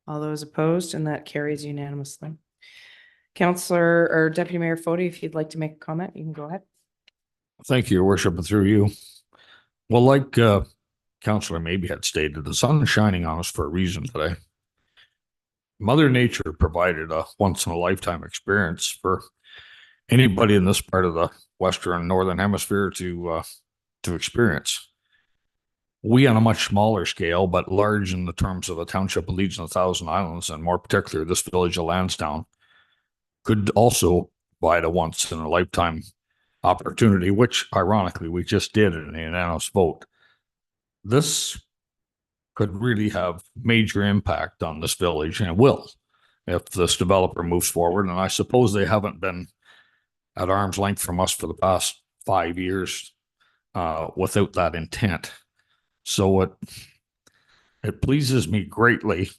All those opposed, and that carries unanimously. Counselor or Deputy Mayor Foti, if you'd like to make a comment, you can go ahead. Thank you, Your Worship, and through you. Well, like Councillor Maybe had stated, the sun is shining on us for a reason today. Mother Nature provided a once-in-a-lifetime experience for anybody in this part of the Western and Northern Hemisphere to experience. We, on a much smaller scale, but large in the terms of the Township of Legion of Thousand Islands, and more particularly this village of Lansdowne, could also provide a once-in-a-lifetime opportunity, which ironically we just did in a unanimous vote. This could really have major impact on this village, and it will if this developer moves forward. And I suppose they haven't been at arm's length from us for the past 5 years without that intent. So it pleases me greatly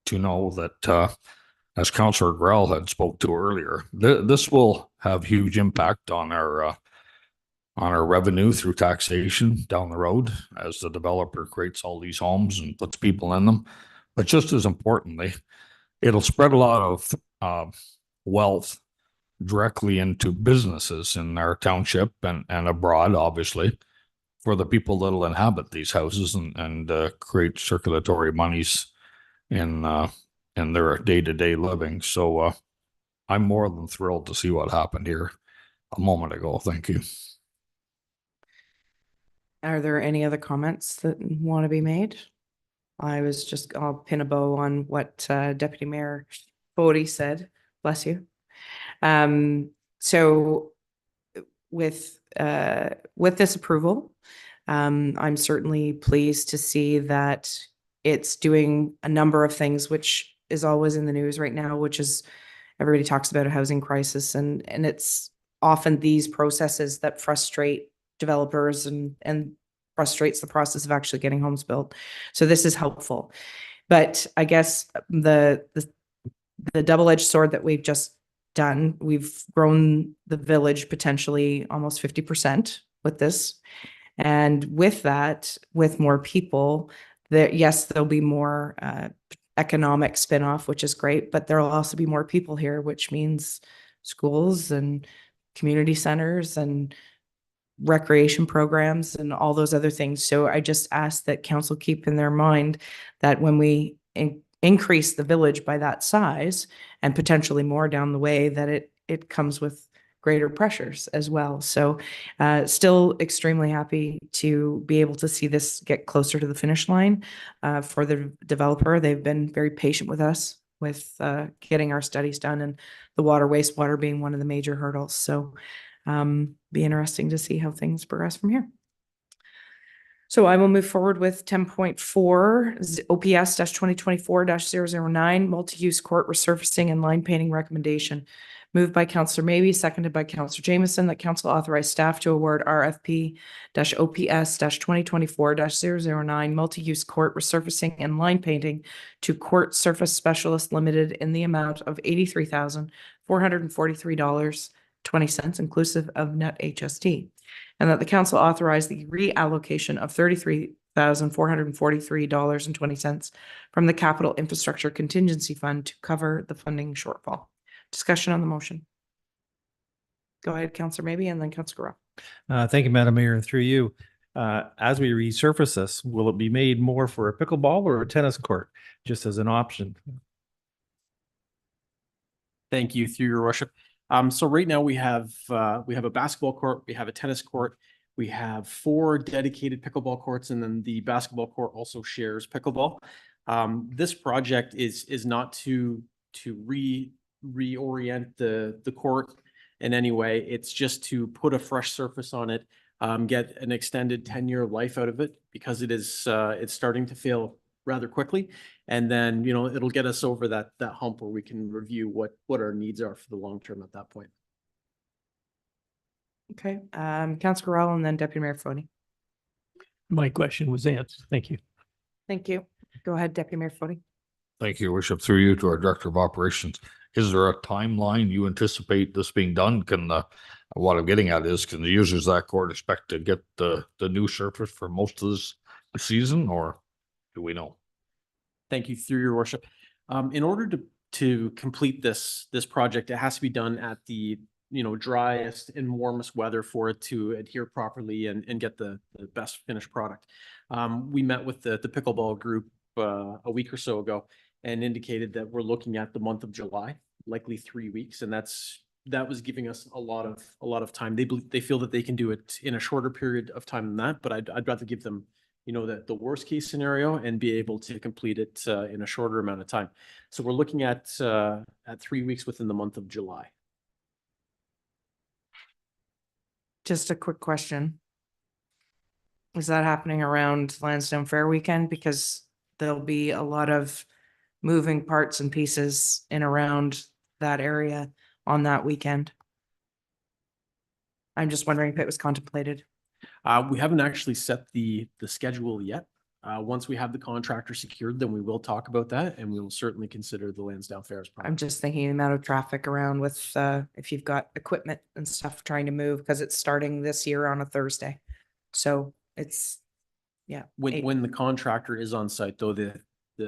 to know that, as Councillor Grell had spoke to earlier, this will have huge impact on our revenue through taxation down the road as the developer creates all these homes and puts people in them. But just as importantly, it'll spread a lot of wealth directly into businesses in our township and abroad, obviously, for the people that'll inhabit these houses and create circulatory monies in their day-to-day living. So I'm more than thrilled to see what happened here a moment ago. Thank you. Are there any other comments that want to be made? I'll pin a bow on what Deputy Mayor Foti said. Bless you. So with this approval, I'm certainly pleased to see that it's doing a number of things, which is always in the news right now, which is everybody talks about a housing crisis, and it's often these processes that frustrate developers and frustrates the process of actually getting homes built. So this is helpful. But I guess the double-edged sword that we've just done, we've grown the village potentially almost 50% with this. And with that, with more people, yes, there'll be more economic spinoff, which is great, but there'll also be more people here, which means schools and community centers and recreation programs and all those other things. So I just ask that council keep in their mind that when we increase the village by that size and potentially more down the way, that it comes with greater pressures as well. So still extremely happy to be able to see this get closer to the finish line for the developer. They've been very patient with us with getting our studies done, and the water wastewater being one of the major hurdles. So be interesting to see how things progress from here. So I will move forward with 10.4 OPS-2024-009 multi-use court resurfacing and line painting recommendation. Moved by Councillor Maybe, seconded by Councillor Jameson, that council authorize staff to award RFP-OPS-2024-009 multi-use court resurfacing and line painting to Court Surface Specialist Limited in the amount of $83,443.20 inclusive of net HST. And that the council authorize the reallocation of $33,443.20 from the Capital Infrastructure Contingency Fund to cover the funding shortfall. Discussion on the motion. Go ahead, Councillor Maybe, and then Councillor Rowe. Thank you, Madam Mayor, and through you. As we resurface this, will it be made more for a pickleball or a tennis court, just as an option? Thank you, through your worship. So right now we have a basketball court, we have a tennis court, we have 4 dedicated pickleball courts, and then the basketball court also shares pickleball. This project is not to reorient the court in any way. It's just to put a fresh surface on it, get an extended 10-year life out of it, because it is, it's starting to fail rather quickly. And then, you know, it'll get us over that hump where we can review what our needs are for the long term at that point. Okay, Councillor Rowell and then Deputy Mayor Fode. My question was answered. Thank you. Thank you. Go ahead, Deputy Mayor Fode. Thank you, Your Worship. Through you to our Director of Operations. Is there a timeline you anticipate this being done? What I'm getting at is, can the users of that court expect to get the new surface for most of this season, or do we know? Thank you, through your worship. In order to complete this project, it has to be done at the, you know, driest and warmest weather for it to adhere properly and get the best finished product. We met with the pickleball group a week or so ago and indicated that we're looking at the month of July, likely 3 weeks, and that was giving us a lot of time. They feel that they can do it in a shorter period of time than that, but I'd rather give them, you know, the worst case scenario and be able to complete it in a shorter amount of time. So we're looking at 3 weeks within the month of July. Just a quick question. Is that happening around Lansdowne Fair weekend? Because there'll be a lot of moving parts and pieces in around that area on that weekend. I'm just wondering if it was contemplated. We haven't actually set the schedule yet. Once we have the contractor secured, then we will talk about that, and we will certainly consider the Lansdowne Fair as part. I'm just thinking the amount of traffic around with, if you've got equipment and stuff trying to move, because it's starting this year on a Thursday. So it's, yeah. When the contractor is on site, though, the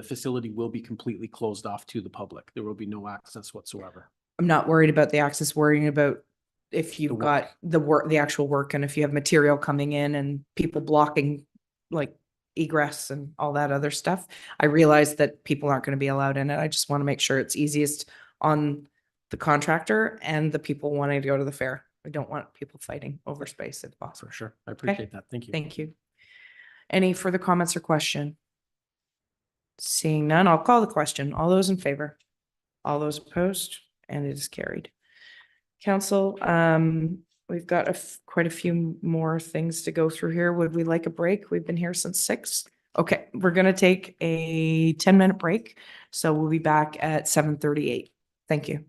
facility will be completely closed off to the public. There will be no access whatsoever. I'm not worried about the access, worrying about if you've work. got the actual work, and if you have material coming in and people blocking like egress and all that other stuff. I realize that people aren't going to be allowed in it. I just want to make sure it's easiest on the contractor and the people wanting to go to the fair. I don't want people fighting over space if possible. For sure. I appreciate that. Thank you. Thank you. Any further comments or question? Seeing none, I'll call the question. All those in favor? All those opposed? And it is carried. Council, we've got quite a few more things to go through here. Would we like a break? We've been here since 6. Okay, we're going to take a 10-minute break. So we'll be back at 7:38. Thank you.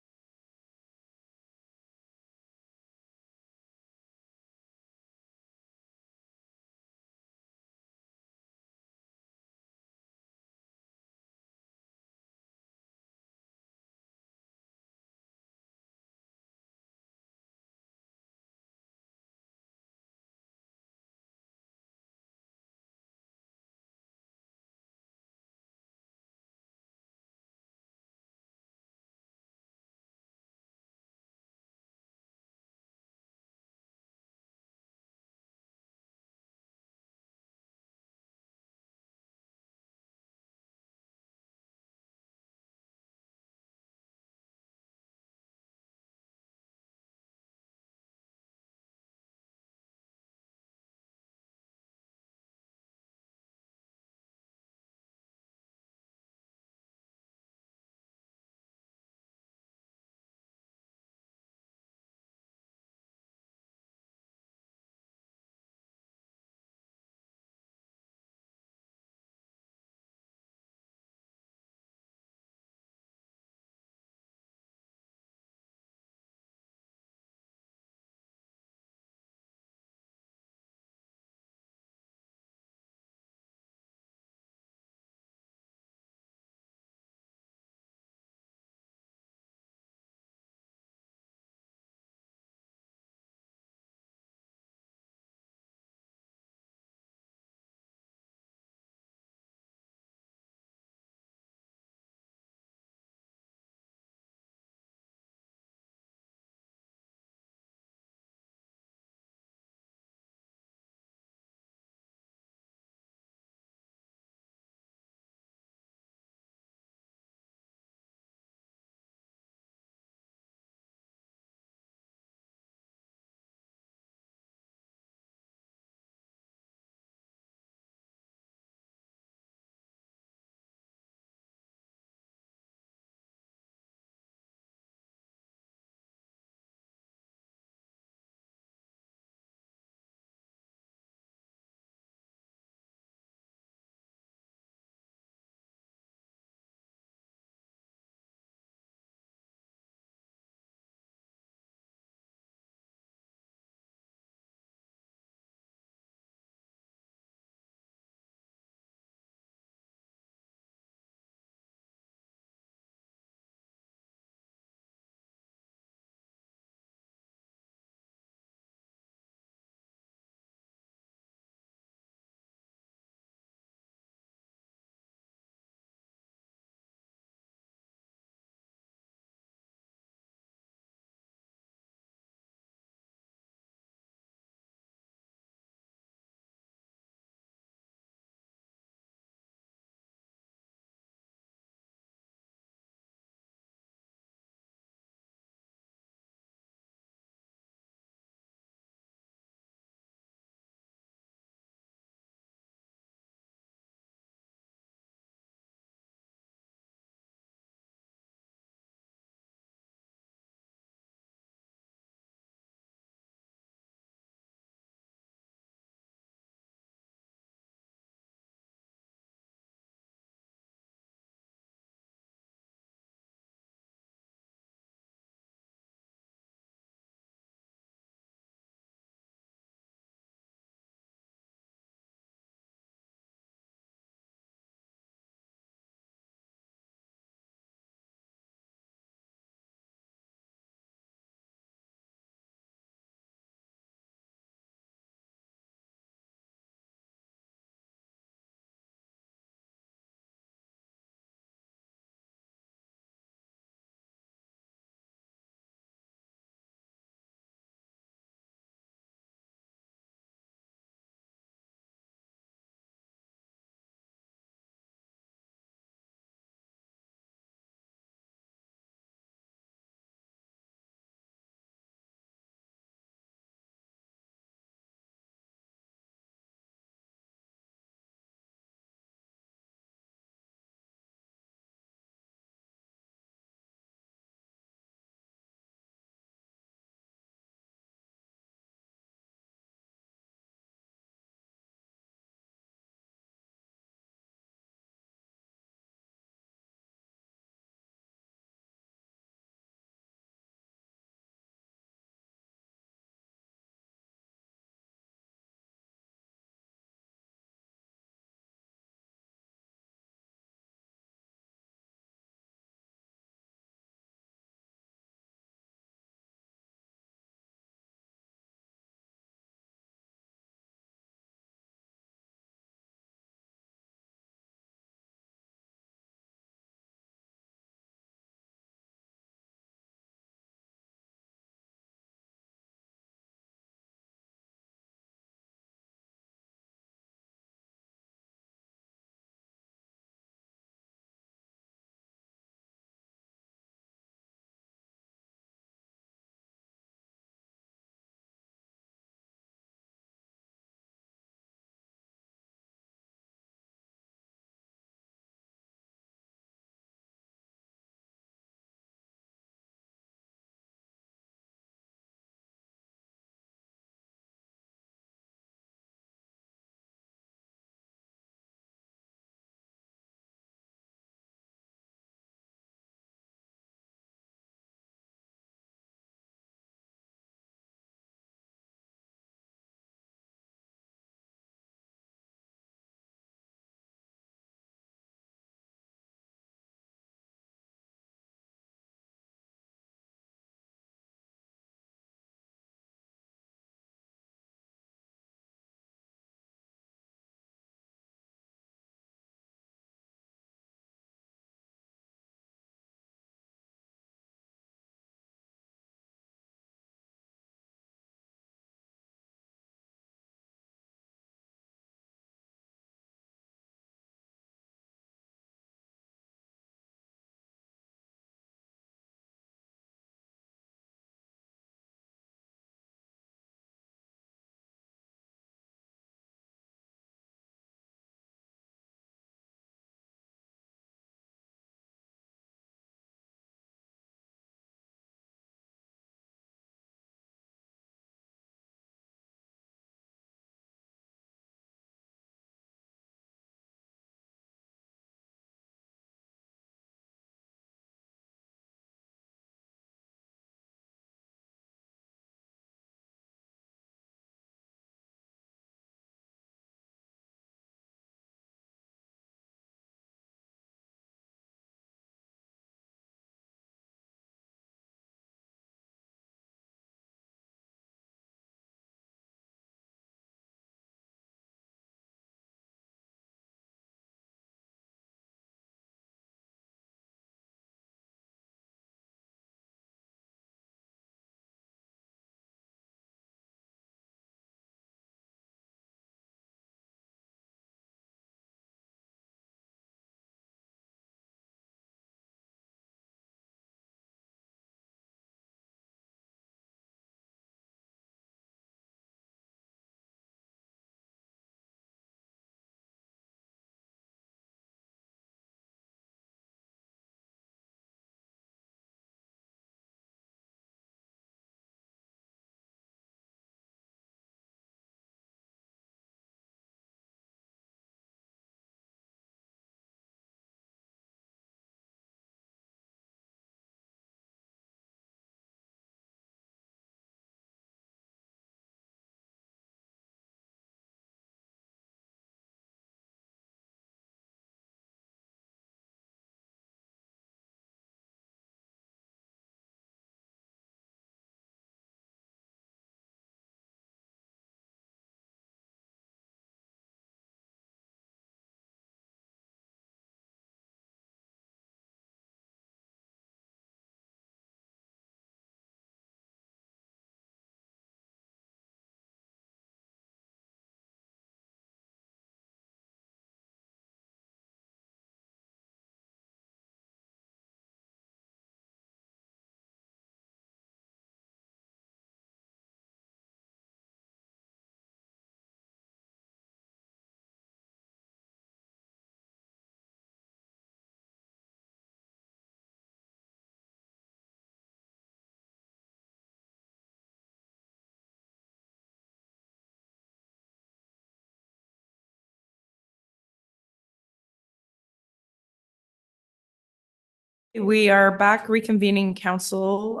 We are back reconvening council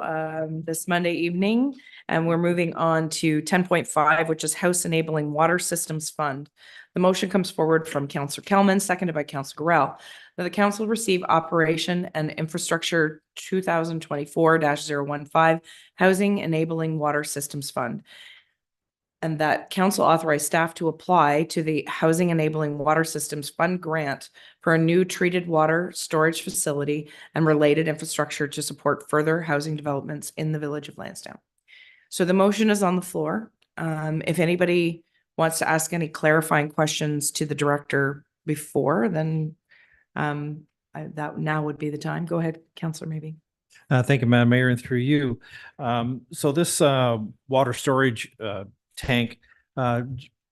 this Monday evening, and we're moving on to 10.5, which is House Enabling Water Systems Fund. The motion comes forward from Councillor Kelman, seconded by Councillor Gorell, that the council receive Operation and Infrastructure 2024-015 Housing Enabling Water Systems Fund, and that council authorize staff to apply to the Housing Enabling Water Systems Fund grant for a new treated water storage facility and related infrastructure to support further housing developments in the village of Lansdowne. So the motion is on the floor. If anybody wants to ask any clarifying questions to the director before, then that now would be the time. Go ahead, Councillor Maybe. Thank you, Madam Mayor, and through you. So this water storage tank,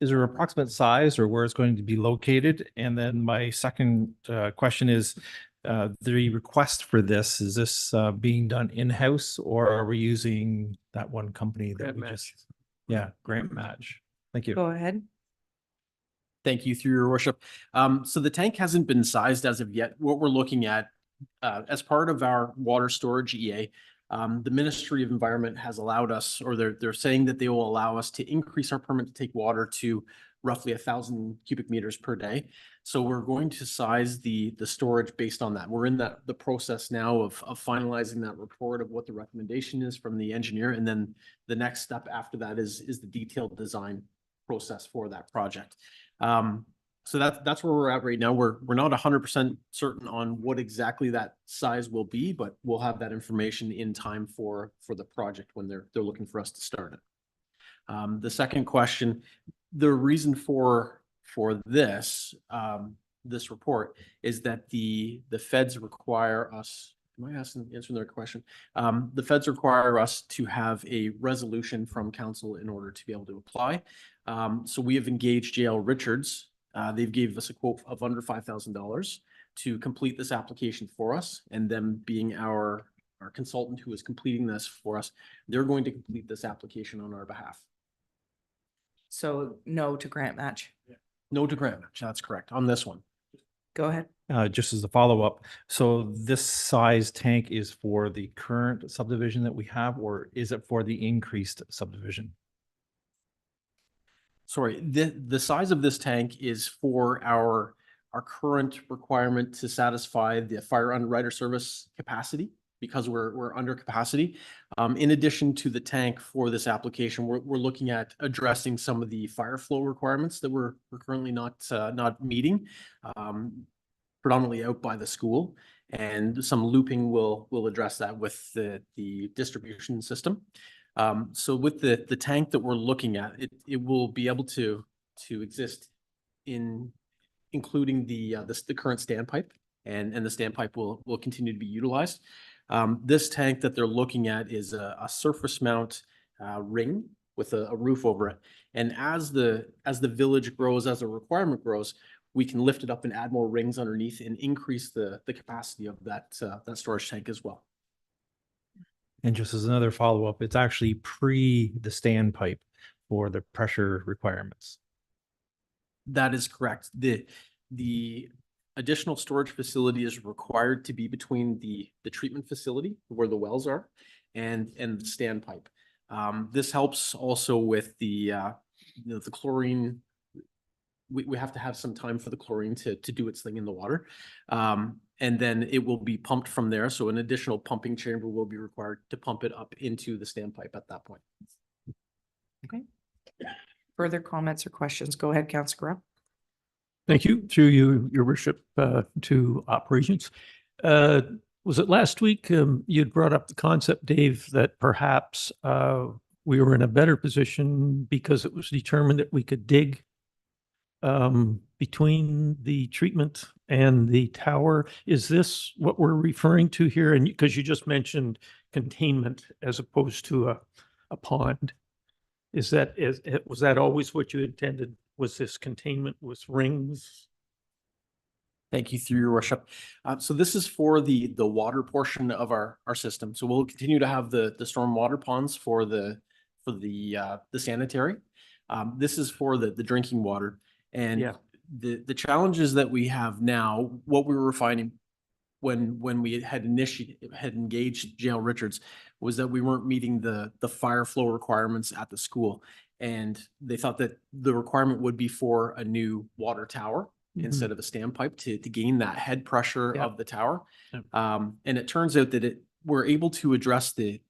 is there an approximate size or where it's going to be located? And then my second question is, the request for this, is this being done in-house, or are we using that one company that Grant we match. just? Yeah, grant match. Thank you. Go ahead. Thank you, through your worship. So the tank hasn't been sized as of yet. What we're looking at, as part of our water storage EA, the Ministry of Environment has allowed us, or they're saying that they will allow us to increase our permit to take water to roughly 1,000 cubic meters per day. So we're going to size the storage based on that. We're in the process now of finalizing that report of what the recommendation is from the engineer. And then the next step after that is the detailed design process for that project. So that's where we're at right now. We're not 100% certain on what exactly that size will be, but we'll have that information in time for the project when they're looking for us to start it. The second question, the reason for this this report is that the feds require us. Am I answering their question? The feds require us to have a resolution from council in order to be able to apply. So we have engaged JL Richards. They've gave us a quote of under $5,000 to complete this application for us, and them being our consultant who is completing this for us, they're going to complete this application on our behalf. So no to grant match. No to grant match, that's correct on this one. Go ahead. Just as a follow-up, so this size tank is for the current subdivision that we have, or is it for the increased subdivision? Sorry, the size of this tank is for our current requirement to satisfy the fire underwriter service capacity, because we're under capacity. In addition to the tank for this application, we're looking at addressing some of the fire flow requirements that we're currently not meeting, predominantly out by the school, and some looping will address that with the distribution system. So with the tank that we're looking at, it will be able to exist including the current standpipe, and the standpipe will continue to be utilized. This tank that they're looking at is a surface mount ring with a roof over it. And as the village grows, as the requirement grows, we can lift it up and add more rings underneath and increase the capacity of that storage tank as well. And just as another follow-up, it's actually pre the standpipe for the pressure requirements. That is correct. The additional storage facility is required to be between the treatment facility where the wells are and the standpipe. This helps also with the chlorine. We have to have some time for the chlorine to do its thing in the water. And then it will be pumped from there. So an additional pumping chamber will be required to pump it up into the standpipe at that point. Okay. Further comments or questions? Go ahead, Councillor Gorell. Thank you. Through you, your worship, to operations. Was it last week you'd brought up the concept, Dave, that perhaps we were in a better position because it was determined that we could dig between the treatment and the tower? Is this what we're referring to here? And because you just mentioned containment as opposed to a pond, was that always what you intended? Was this containment with rings? Thank you, through your worship. So this is for the water portion of our system. So we'll continue to have the storm water ponds for the sanitary. This is for the drinking water. And Yeah. the challenges that we have now, what we were finding when we had engaged Jail Richards was that we weren't meeting the fire flow requirements at the school. And they thought that the requirement would be for a new water tower instead of a standpipe to gain that head pressure Yeah. of the tower. Yeah. And it turns out that we're able to address the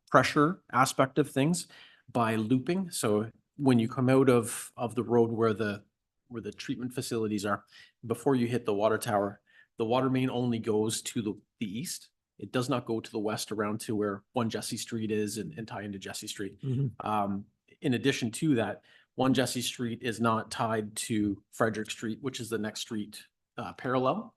pressure aspect of things by looping. So when you come out of the road where the treatment facilities are, before you hit the water tower, the water main only goes to the east. It does not go to the west around to where 1 Jesse Street is and tie into Jesse Street. In addition to that, 1 Jesse Street is not tied to Frederick Street, which is the next street parallel.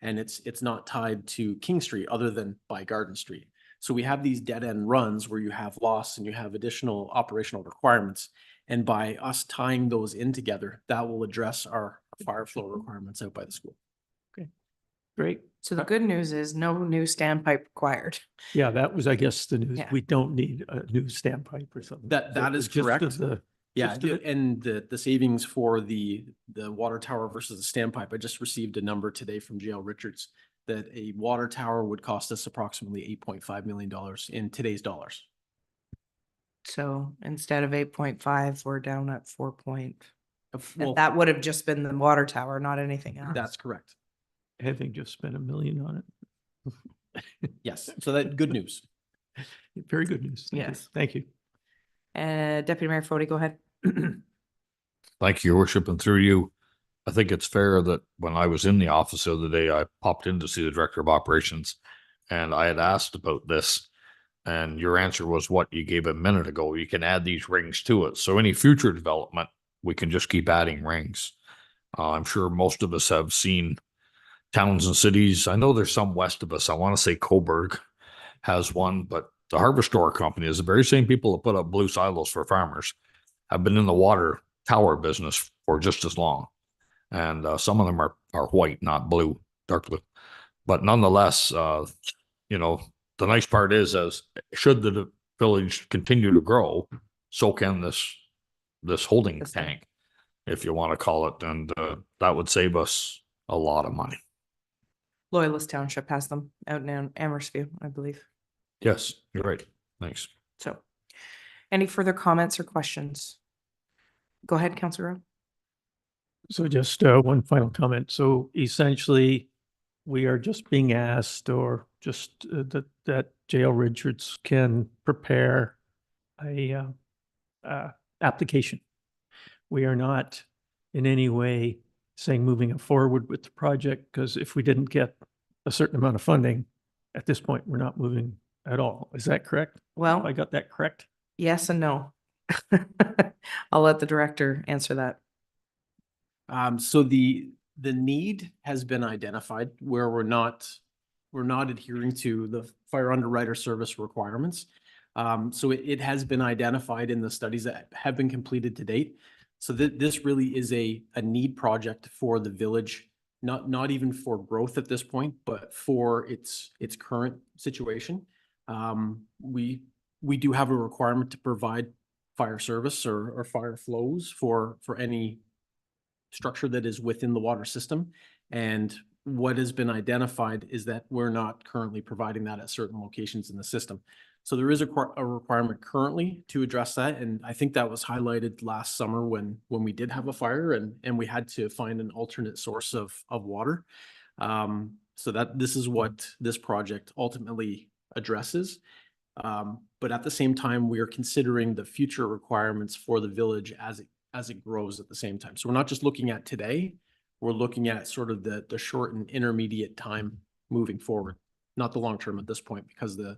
And it's not tied to King Street other than by Garden Street. So we have these dead end runs where you have loss and you have additional operational requirements. And by us tying those in together, that will address our fire flow requirements out by the school. Great. So the good news is no new standpipe required. Yeah, that was, I guess, the news. Yeah. We don't need a new standpipe or something. That is The gist of correct. the Yeah, gist of it? and the savings for the water tower versus the standpipe, I just received a number today from Jail Richards that a water tower would cost us approximately $8.5 million in today's dollars. So instead of 8.5, we're down at 4 point. Well, And that would have just been the water tower, not anything else. that's correct. Having just spent $1 million on it. Yes, so that good news. Very good news. Thank you. Yes. Thank you. Deputy Mayor Fode, go ahead. Thank you, Your Worship, and through you, I think it's fair that when I was in the office the other day, I popped in to see the Director of Operations, and I had asked about this, and your answer was what you gave a minute ago. You can add these rings to it. So any future development, we can just keep adding rings. I'm sure most of us have seen towns and cities. I know there's some west of us. I want to say Coburg has one, but the Harvest Store Company is the very same people that put up blue silos for farmers, have been in the water tower business for just as long. And some of them are white, not blue, dark blue. But nonetheless, you know, the nice part is, as should the village continue to grow, so can this holding This thing. tank, if you want to call it. And that would save us a lot of money. Loyalist Township has them out in Amherstview, I believe. Yes, you're right. Thanks. So any further comments or questions? Go ahead, Councillor Rowe. So just one final comment. So essentially, we are just being asked, or just that Jail Richards can prepare a application. We are not in any way saying moving it forward with the project, because if we didn't get a certain amount of funding, at this point, we're not moving at all. Is that correct? Well, I got that correct? yes and no. I'll let the director answer that. So the need has been identified where we're not adhering to the fire underwriter service requirements. So it has been identified in the studies that have been completed to date. So this really is a need project for the village, not even for growth at this point, but for its current situation. We do have a requirement to provide fire service or fire flows for any structure that is within the water system. And what has been identified is that we're not currently providing that at certain locations in the system. So there is a requirement currently to address that. And I think that was highlighted last summer when we did have a fire and we had to find an alternate source of water. So that this is what this project ultimately addresses. But at the same time, we are considering the future requirements for the village as it grows at the same time. So we're not just looking at today, we're looking at sort of the short and intermediate time moving forward, not the long term at this point, because the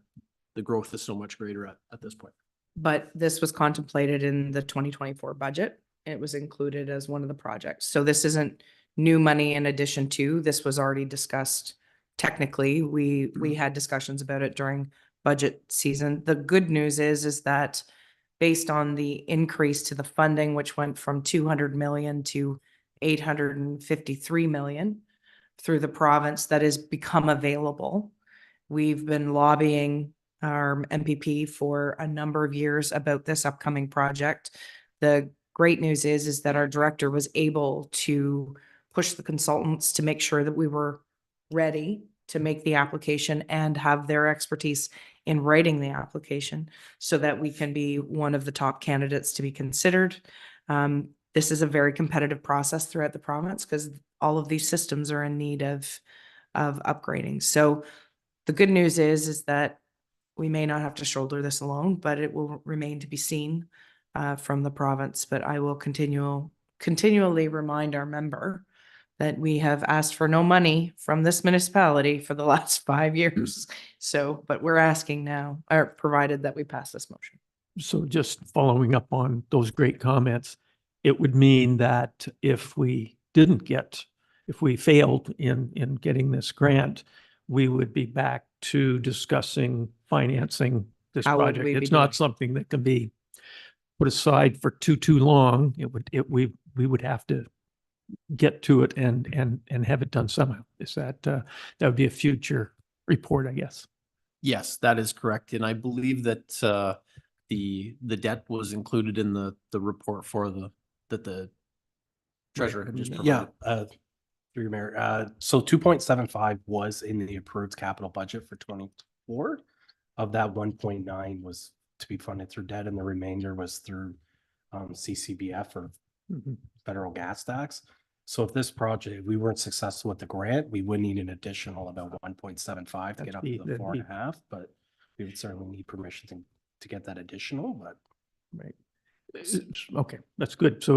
growth is so much greater at this point. But this was contemplated in the 2024 budget. It was included as one of the projects. So this isn't new money in addition to, this was already discussed. Technically, we had discussions about it during budget season. The good news is that based on the increase to the funding, which went from 200 million to 853 million through the province that has become available. We've been lobbying our MPP for a number of years about this upcoming project. The great news is that our director was able to push the consultants to make sure that we were ready to make the application and have their expertise in writing the application so that we can be one of the top candidates to be considered. This is a very competitive process throughout the province because all of these systems are in need of upgrading. So the good news is that we may not have to shoulder this alone, but it will remain to be seen from the province. But I will continually remind our member that we have asked for no money from this municipality for the last 5 years. So, but we're asking now, or provided that we pass this motion. So just following up on those great comments, it would mean that if we failed in getting this grant, we would be back to discussing financing this How would project. we be It's not doing? something that can be put aside for too long. We would have to get to it and have it done somehow. Is that would be a future report, I guess. Yes, that is correct. And I believe that the debt was included in the report that the treasurer had just Yeah, provided. through your mayor, so 2.75 was in the approved capital budget for 24. Of that, 1.9 was to be funded through debt, and the remainder was through CCBF or federal gas tax. So if this project, if we weren't successful with the grant, we would need an additional about 1.75 to get up to the 4.5, but we would certainly need permission to get that additional, but. Right. Okay, that's good. So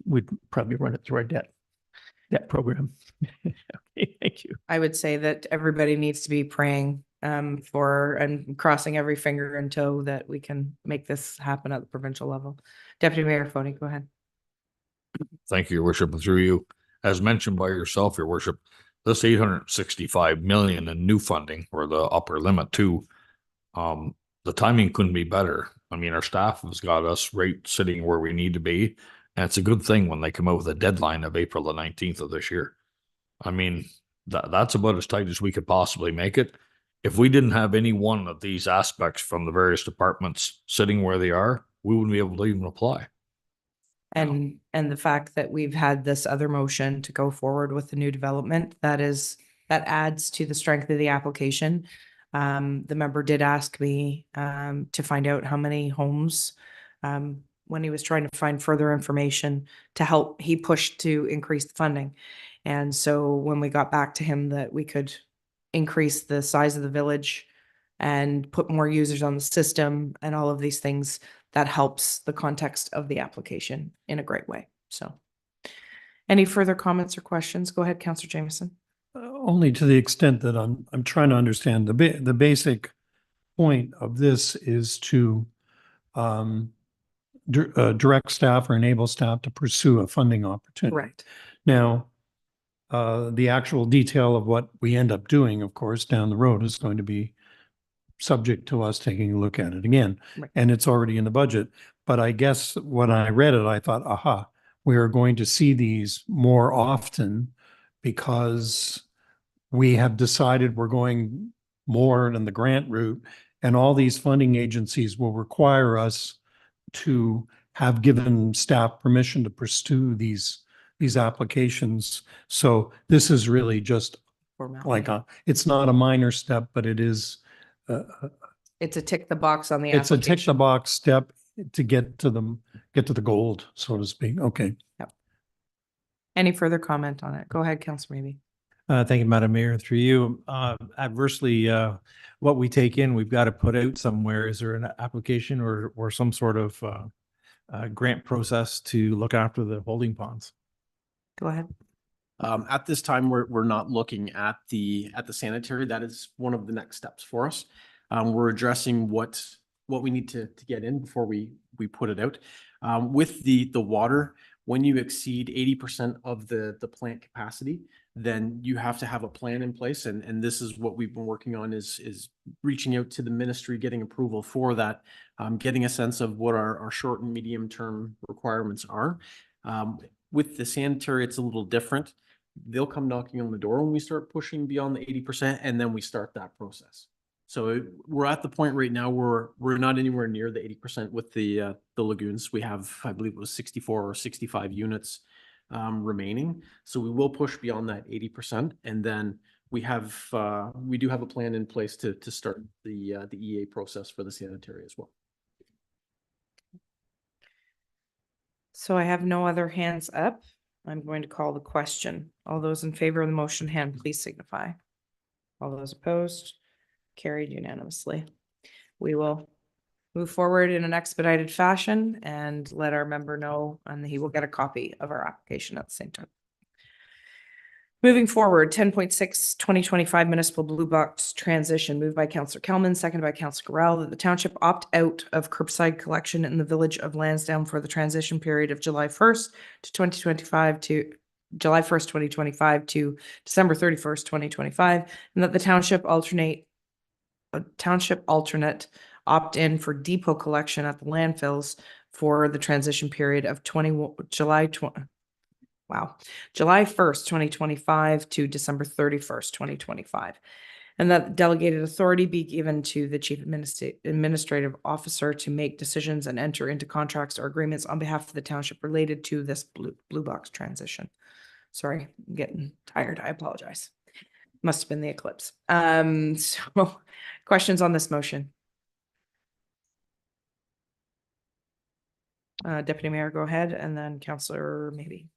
we'd probably run it through our debt program. Okay, thank you. I would say that everybody needs to be praying for and crossing every finger and toe that we can make this happen at the provincial level. Deputy Mayor Fody, go ahead. Thank you, Your Worship, and through you. As mentioned by yourself, Your Worship, this 865 million in new funding, or the upper limit too, the timing couldn't be better. I mean, our staff has got us right sitting where we need to be, and it's a good thing when they come out with a deadline of April the 19th of this year. I mean, that's about as tight as we could possibly make it. If we didn't have any one of these aspects from the various departments sitting where they are, we wouldn't be able to even apply. And the fact that we've had this other motion to go forward with the new development, that adds to the strength of the application. The member did ask me to find out how many homes, when he was trying to find further information to help, he pushed to increase the funding. And so when we got back to him that we could increase the size of the village and put more users on the system and all of these things, that helps the context of the application in a great way. So any further comments or questions? Go ahead, Councillor Jameson. Only to the extent that I'm trying to understand the basic point of this is to direct staff or enable staff to pursue a funding opportunity. Correct. Now, the actual detail of what we end up doing, of course, down the road is going to be subject to us taking a look at it again. Right. And it's already in the budget. But I guess when I read it, I thought, aha, we are going to see these more often because we have decided we're going more than the grant route, and all these funding agencies will require us to have given staff permission to pursue these applications. So this is really just like it's not a minor step, but it is it's a tick the box on the it's a application. tick the box step to get to the gold, so to speak. Okay. Yep. Any further comment on it? Go ahead, Councillor Maybe. Thank you, Madam Mayor. Through you, adversely, what we take in, we've got to put out somewhere. Is there an application or some sort of grant process to look after the holding ponds? Go ahead. At this time, we're not looking at the sanitary. That is one of the next steps for us. We're addressing what we need to get in before we put it out. With the water, when you exceed 80% of the plant capacity, then you have to have a plan in place. And this is what we've been working on is reaching out to the ministry, getting approval for that, getting a sense of what our short and medium term requirements are. With the sanitary, it's a little different. They'll come knocking on the door when we start pushing beyond the 80%, and then we start that process. So we're at the point right now where we're not anywhere near the 80% with the lagoons. We have, I believe it was 64 or 65 units remaining. So we will push beyond that 80%. And then we do have a plan in place to start the EA process for the sanitary as well. So I have no other hands up. I'm going to call the question. All those in favor of the motion hand, please signify. All those opposed, carried unanimously. We will move forward in an expedited fashion and let our member know, and he will get a copy of our application at the same time. Moving forward, 10.6, 2025 municipal blue box transition, moved by Councillor Kelman, seconded by Councillor Corral, that the township opt out of curbside collection in the village of Lansdowne for the transition period of July 1st to 2025 to July 1st, 2025 to December 31st, 2025, and that the township alternate opt in for depot collection at the landfills for the transition period of July 1st, 2025 to December 31st, 2025. And that delegated authority be given to the chief administrative officer to make decisions and enter into contracts or agreements on behalf of the township related to this blue box transition. Sorry, I'm getting tired. I apologize. Must have been the eclipse. So questions on this motion? Deputy Mayor, go ahead, and then Councillor maybe.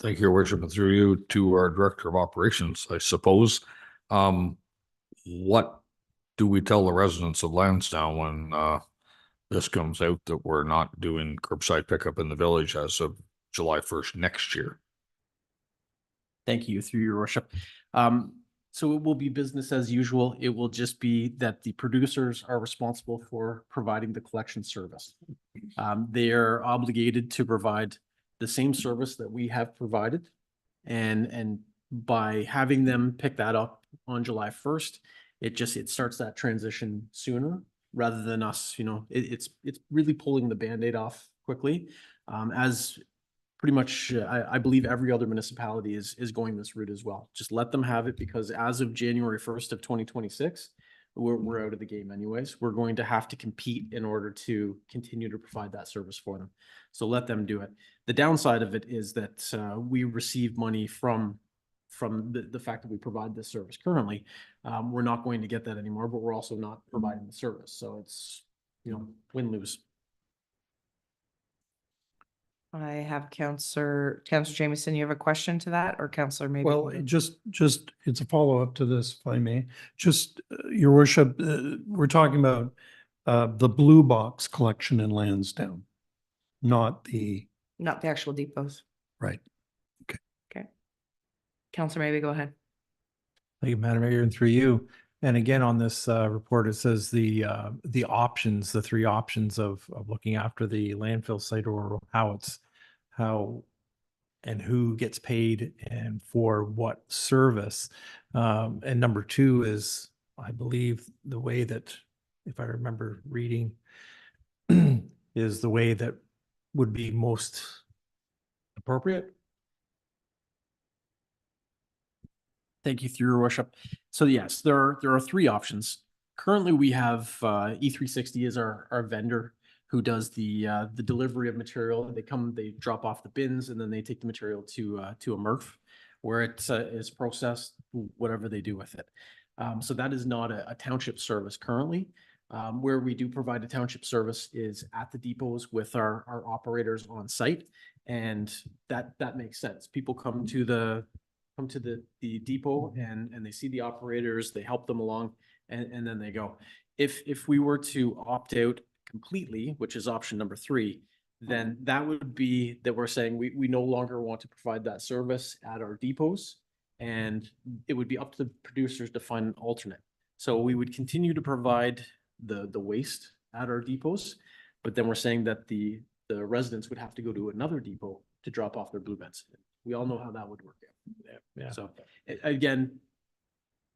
Thank you, Your Worship, and through you to our Director of Operations, I suppose. What do we tell the residents of Lansdowne when this comes out that we're not doing curbside pickup in the village as of July 1st next year? Thank you, through your worship. So it will be business as usual. It will just be that the producers are responsible for providing the collection service. They are obligated to provide the same service that we have provided. And by having them pick that up on July 1st, it starts that transition sooner rather than us, it's really pulling the Band-Aid off quickly. As pretty much, I believe every other municipality is going this route as well. Just let them have it, because as of January 1st of 2026, we're out of the game anyways. We're going to have to compete in order to continue to provide that service for them. So let them do it. The downside of it is that we receive money from the fact that we provide this service currently. We're not going to get that anymore, but we're also not providing the service. So it's, win-lose. I have Councillor Jamieson, you have a question to that, or Councillor maybe? Well, just, it's a follow-up to this, if I may. Just, Your Worship, we're talking about the blue box collection in Lansdowne, not the, Not the actual depots. right. Okay. Councillor, maybe go ahead. Thank you, Madam Mayor, and through you. And again, on this report, it says the options, the three options of looking after the landfill site, or how and who gets paid and for what service. And number two is, I believe, the way that, if I remember reading, is the way that would be most appropriate. Thank you, through your worship. So yes, there are three options. Currently, we have E360 as our vendor who does the delivery of material. They drop off the bins, and then they take the material to a MRF where it is processed, whatever they do with it. So that is not a township service currently. Where we do provide a township service is at the depots with our operators on site, and that makes sense. People come to the depot and they see the operators, they help them along, and then they go. If we were to opt out completely, which is option number 3, then that would be that we're saying we no longer want to provide that service at our depots, and it would be up to the producers to find an alternate. So we would continue to provide the waste at our depots, but then we're saying that the residents would have to go to another depot to drop off their blue bins. We all know how that would work out. Yeah. So again,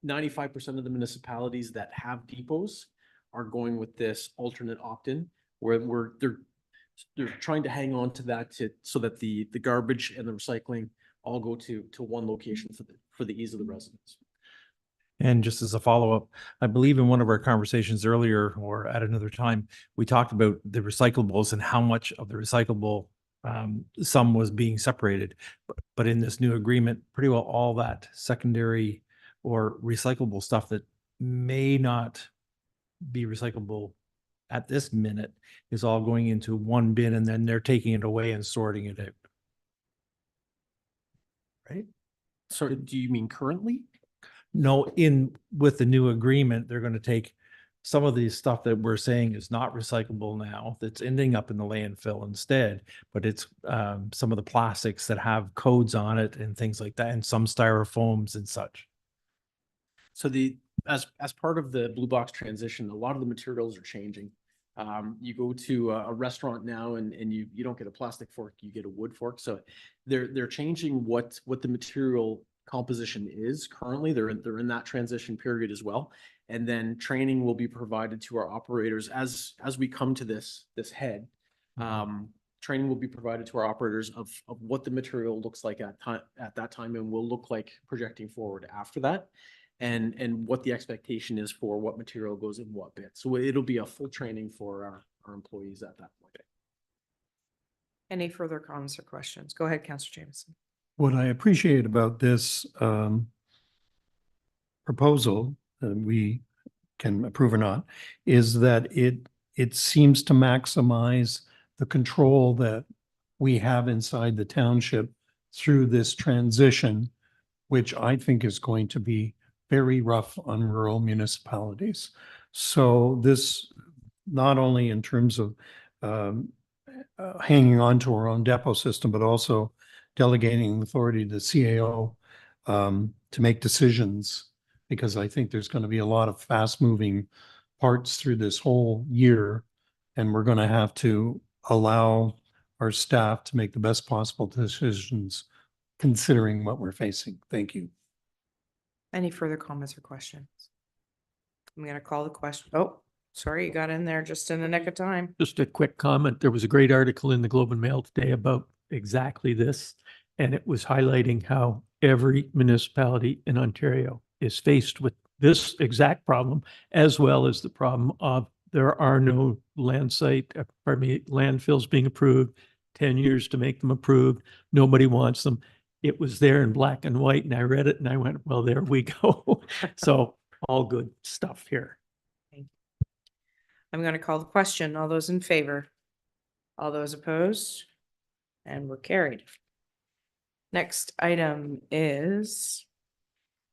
95% of the municipalities that have depots are going with this alternate opt-in, where they're trying to hang on to that so that the garbage and the recycling all go to one location for the ease of the residents. And just as a follow-up, I believe in one of our conversations earlier or at another time, we talked about the recyclables and how much of the recyclable some was being separated. But in this new agreement, pretty well all that secondary or recyclable stuff that may not be recyclable at this minute is all going into one bin and then they're taking it away and sorting it out. Right? So do you mean currently? No, with the new agreement, they're going to take some of the stuff that we're saying is not recyclable now, that's ending up in the landfill instead, but it's some of the plastics that have codes on it and things like that, and some styrofoams and such. So as part of the Blue Box transition, a lot of the materials are changing. You go to a restaurant now and you don't get a plastic fork, you get a wood fork. So they're changing what the material composition is currently. They're in that transition period as well. And then training will be provided to our operators as we come to this head. Training will be provided to our operators of what the material looks like at that time and will look like projecting forward after that. And what the expectation is for what material goes in what bit. So it'll be a full training for our employees at that point. Any further comments or questions? Go ahead, Councillor Jameson. What I appreciate about this proposal, we can approve or not, is that it seems to maximize the control that we have inside the township through this transition, which I think is going to be very rough on rural municipalities. So this, not only in terms of hanging on to our own depot system, but also delegating authority to CAO to make decisions, because I think there's going to be a lot of fast-moving parts through this whole year, and we're going to have to allow our staff to make the best possible decisions considering what we're facing. Thank you. Any further comments or questions? I'm going to call the question. Oh, sorry, you got in there just in the nick of time. Just a quick comment. There was a great article in the Globe and Mail today about exactly this. And it was highlighting how every municipality in Ontario is faced with this exact problem, as well as the problem of there are no landfills being approved, 10 years to make them approved. Nobody wants them. It was there in black and white, and I read it and I went, well, there we go. So all good stuff here. I'm going to call the question. All those in favor? All those opposed? And we're carried. Next item is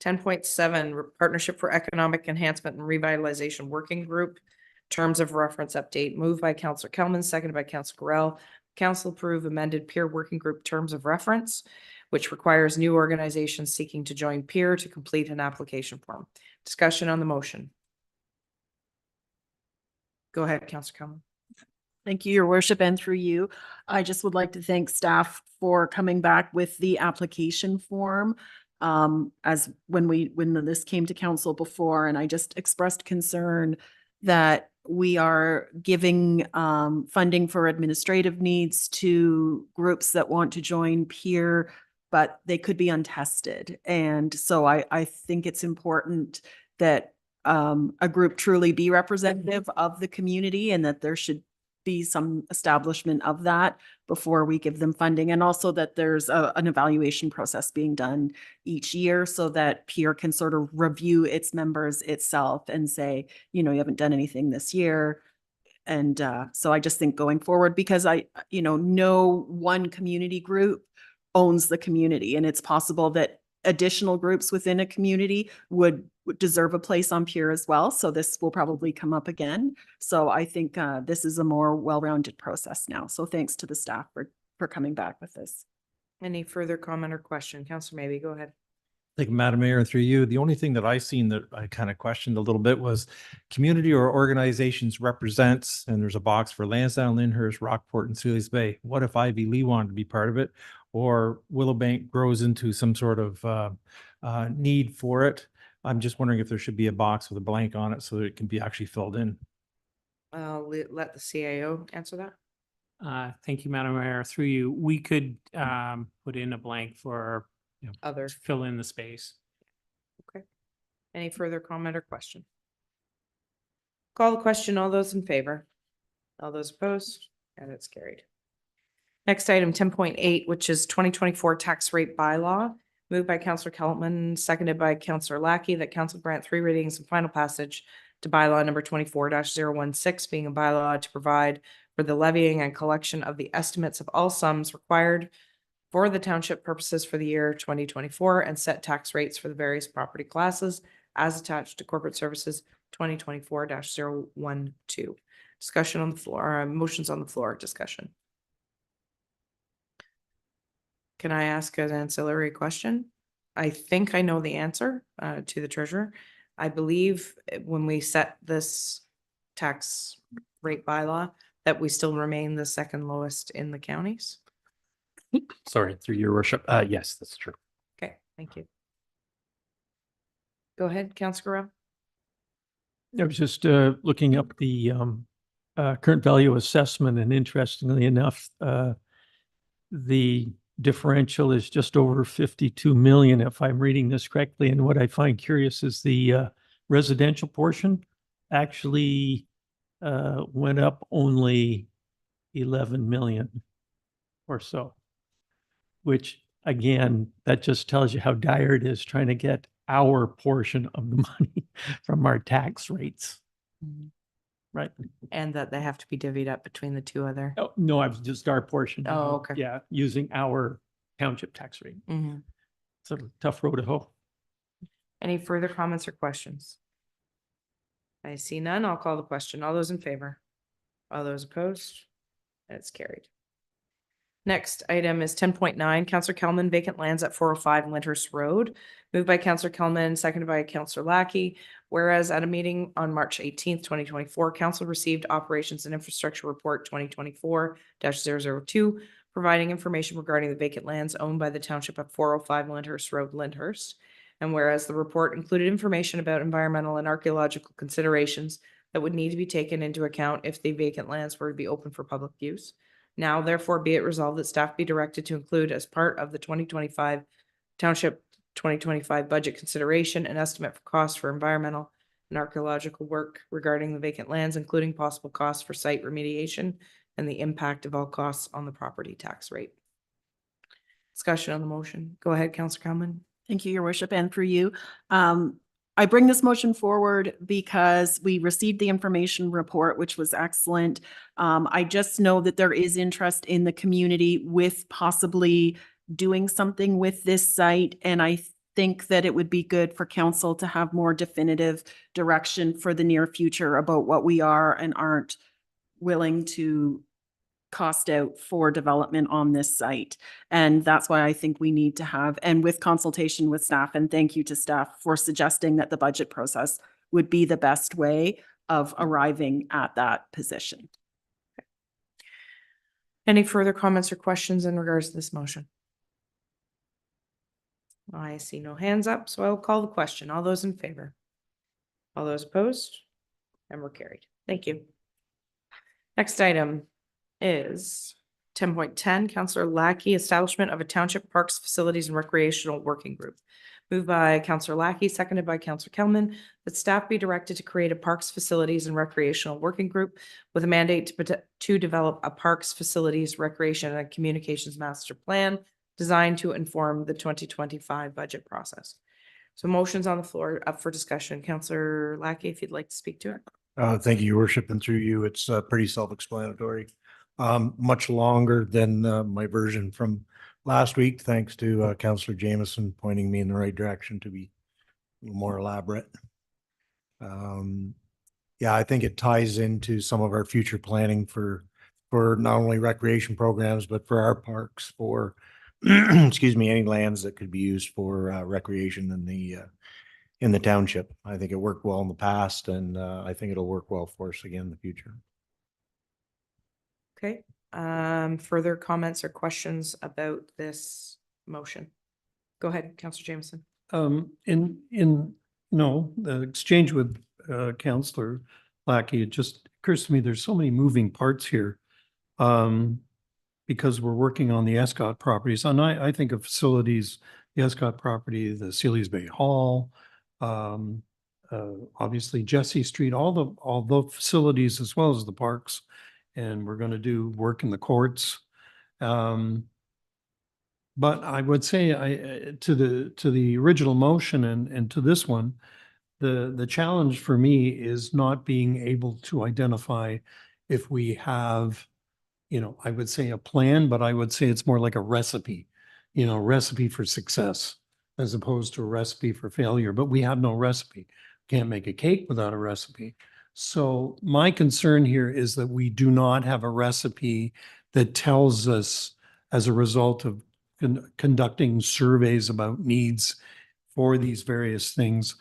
10.7, Partnership for Economic Enhancement and Revitalization Working Group. Terms of reference update, moved by Councillor Kelman, seconded by Councillor Gorell. Council approve amended peer working group terms of reference, which requires new organizations seeking to join peer to complete an application form. Discussion on the motion. Go ahead, Councillor Kelman. Thank you, Your Worship, and through you. I just would like to thank staff for coming back with the application form. As when this came to council before, and I just expressed concern that we are giving funding for administrative needs to groups that want to join peer, but they could be untested. And so I think it's important that a group truly be representative of the community, and that there should be some establishment of that before we give them funding, and also that there's an evaluation process being done each year so that peer can sort of review its members itself and say, you haven't done anything this year. And so I just think going forward, because no one community group owns the community, and it's possible that additional groups within a community would deserve a place on peer as well. So this will probably come up again. So I think this is a more well-rounded process now. So thanks to the staff for coming back with this. Any further comment or question? Councillor Maybe, go ahead. Thank you, Madam Mayor, and through you. The only thing that I seen that I kind of questioned a little bit was community or organizations represents, and there's a box for Lansdowne, Lyndhurst, Rockport, and Sealy's Bay. What if Ivy Lee wanted to be part of it, or Willowbank grows into some sort of need for it? I'm just wondering if there should be a box with a blank on it so that it can be actually filled in. I'll let the CAO answer that. Thank you, Madam Mayor. Through you, we could put in a blank for Other. to fill in the space. Okay. Any further comment or question? Call the question. All those in favor? All those opposed? And it's carried. Next item, 10.8, which is 2024 tax rate bylaw. Moved by Counselor Keltman, seconded by Counselor Lackey, that council grant three readings and final passage to bylaw number 24-016, being a bylaw to provide for the levying and collection of the estimates of all sums required for the township purposes for the year 2024 and set tax rates for the various property classes as attached to corporate services 2024-012. Discussion on the floor, motions on the floor, discussion. Can I ask an ancillary question? I think I know the answer to the treasurer. I believe when we set this tax rate bylaw, that we still remain the second lowest in the counties. Sorry, through your worship. Yes, that's true. Okay, thank you. Go ahead, Councillor Rowe. I was just looking up the current value assessment, and interestingly enough, the differential is just over 52 million, if I'm reading this correctly. And what I find curious is the residential portion actually went up only 11 million or so, which again, that just tells you how dire it is trying to get our portion of the money from our tax rates. Right. And that they have to be divvied up between the two other. Oh, no, I was just our portion. you Oh, know, okay. Yeah, using our township tax rate. Mhm. It's a tough road to hoe. Any further comments or questions? I see none. I'll call the question. All those in favor? All those opposed? That's carried. Next item is 10.9, Councillor Kelman, vacant lands at 405 Lyndhurst Road. Moved by Councillor Kelman, seconded by Councillor Lackey. Whereas at a meeting on March 18th, 2024, Council received Operations and Infrastructure Report 2024-002, providing information regarding the vacant lands owned by the township at 405 Lyndhurst Road, Lyndhurst. And whereas the report included information about environmental and archaeological considerations that would need to be taken into account if the vacant lands were to be open for public use. Now, therefore, be it resolved that staff be directed to include as part of the 2025 Township 2025 budget consideration an estimate for costs for environmental and archaeological work regarding the vacant lands, including possible costs for site remediation and the impact of all costs on the property tax rate. Discussion on the motion. Go ahead, Councillor Kelman. Thank you, Your Worship, and through you. I bring this motion forward because we received the information report, which was excellent. I just know that there is interest in the community with possibly doing something with this site. And I think that it would be good for council to have more definitive direction for the near future about what we are and aren't willing to cost out for development on this site. And that's why I think we need to have, and with consultation with staff, and thank you to staff for suggesting that the budget process would be the best way of arriving at that position. Any further comments or questions in regards to this motion? I see no hands up, so I will call the question. All those in favor? All those opposed? And we're carried. Thank you. Next item is 10.10, Councillor Lackey, establishment of a township parks, facilities, and recreational working group. Moved by Councillor Lackey, seconded by Councillor Kelman, that staff be directed to create a parks, facilities, and recreational working group with a mandate to develop a parks, facilities, recreation, and communications master plan designed to inform the 2025 budget process. So motions on the floor up for discussion. Councillor Lackey, if you'd like to speak to it. Thank you, Your Worship, and through you, it's pretty self-explanatory. Much longer than my version from last week, thanks to Councillor Jameson pointing me in the right direction to be more elaborate. Yeah, I think it ties into some of our future planning for not only recreation programs, but for our parks, for excuse me, any lands that could be used for recreation in the township. I think it worked well in the past, and I think it'll work well for us again in the future. Okay, further comments or questions about this motion? Go ahead, Councillor Jameson. No, the exchange with Councillor Lackey, it just occurs to me, there's so many moving parts here. Because we're working on the Escott properties, and I think of facilities, the Escott property, the Sealy's Bay Hall, obviously Jesse Street, all the facilities as well as the parks. And we're going to do work in the courts. But I would say to the original motion and to this one, the challenge for me is not being able to identify if we have, I would say a plan, but I would say it's more like a recipe, recipe for success as opposed to a recipe for failure, but we have no recipe. Can't make a cake without a recipe. So my concern here is that we do not have a recipe that tells us, as a result of conducting surveys about needs for these various things,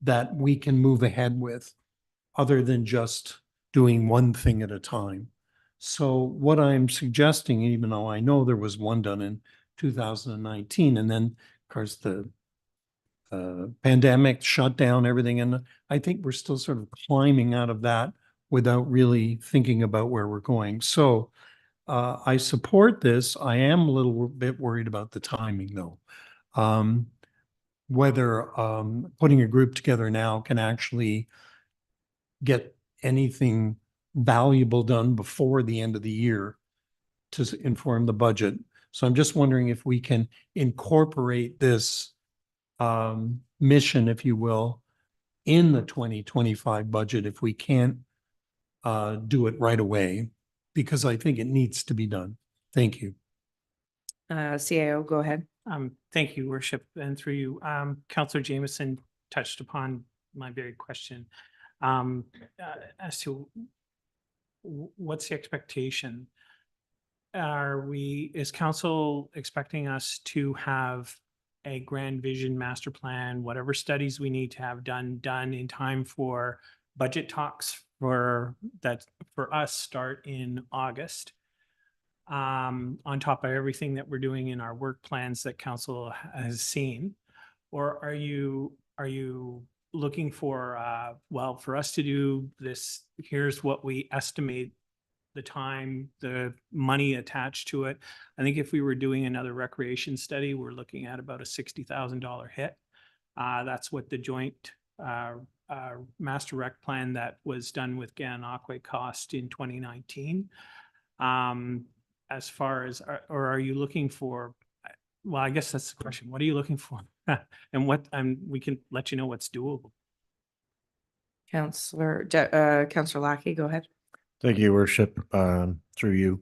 that we can move ahead with, other than just doing one thing at a time. So what I'm suggesting, even though I know there was one done in 2019, and then of course the pandemic shut down everything, and I think we're still sort of climbing out of that without really thinking about where we're going. So I support this. I am a little bit worried about the timing, though. Whether putting a group together now can actually get anything valuable done before the end of the year to inform the budget. So I'm just wondering if we can incorporate this mission, if you will, in the 2025 budget if we can't do it right away, because I think it needs to be done. Thank you. CAO, go ahead. Thank you, Worship, and through you. Councillor Jameson touched upon my very question as to what's the expectation? Is council expecting us to have a grand vision master plan, whatever studies we need to have done in time for budget talks for us start in August? On top of everything that we're doing in our work plans that council has seen? Or are you looking for, well, for us to do this, here's what we estimate the time, the money attached to it. I think if we were doing another recreation study, we're looking at about a $60,000 hit. That's what the joint master rec plan that was done with Gananoque cost in 2019. As far as, or are you looking for, well, I guess that's the question. What are you looking for? And what, we can let you know what's doable. Councillor Lackey, go ahead. Thank you, Worship, through you.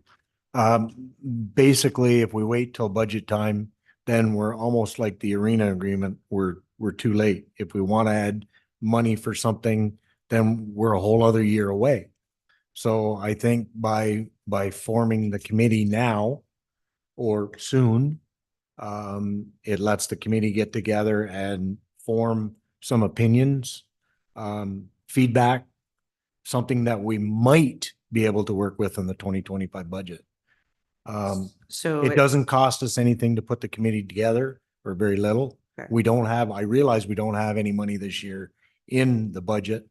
Basically, if we wait till budget time, then we're almost like the arena agreement. We're too late. If we want to add money for something, then we're a whole other year away. So I think by forming the committee now or soon, it lets the committee get together and form some opinions, feedback, something that we might be able to work with in the 2025 budget. So it doesn't cost us anything to put the committee together, or very little. Okay. I realize we don't have any money this year in the budget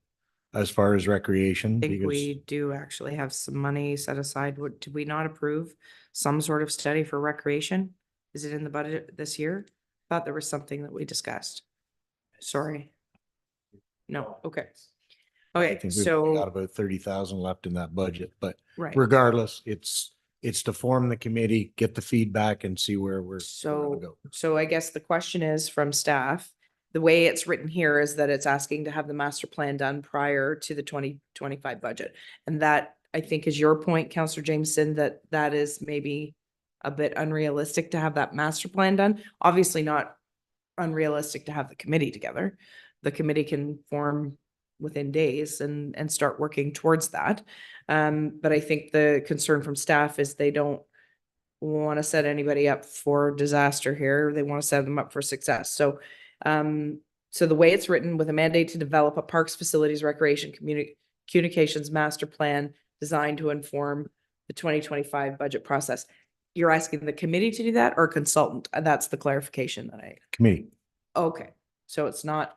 as far as recreation. I think because we do actually have some money set aside. What, did we not approve some sort of study for recreation? Is it in the budget this year? Thought there was something that we discussed. Sorry. No, okay. I Okay, think we've so, got about 30,000 left in that budget, but right. regardless, it's to form the committee, get the feedback and see where we're gonna go. So I guess the question is from staff, the way it's written here is that it's asking to have the master plan done prior to the 2025 budget. And that, I think, is your point, Councillor Jameson, that is maybe a bit unrealistic to have that master plan done. Obviously not unrealistic to have the committee together. The committee can form within days and start working towards that. But I think the concern from staff is they don't want to set anybody up for disaster here. They want to set them up for success. So the way it's written, with a mandate to develop a parks, facilities, recreation, communications master plan designed to inform the 2025 budget process. You're asking the committee to do that, or consultant? That's the clarification that Committee. okay. So it's not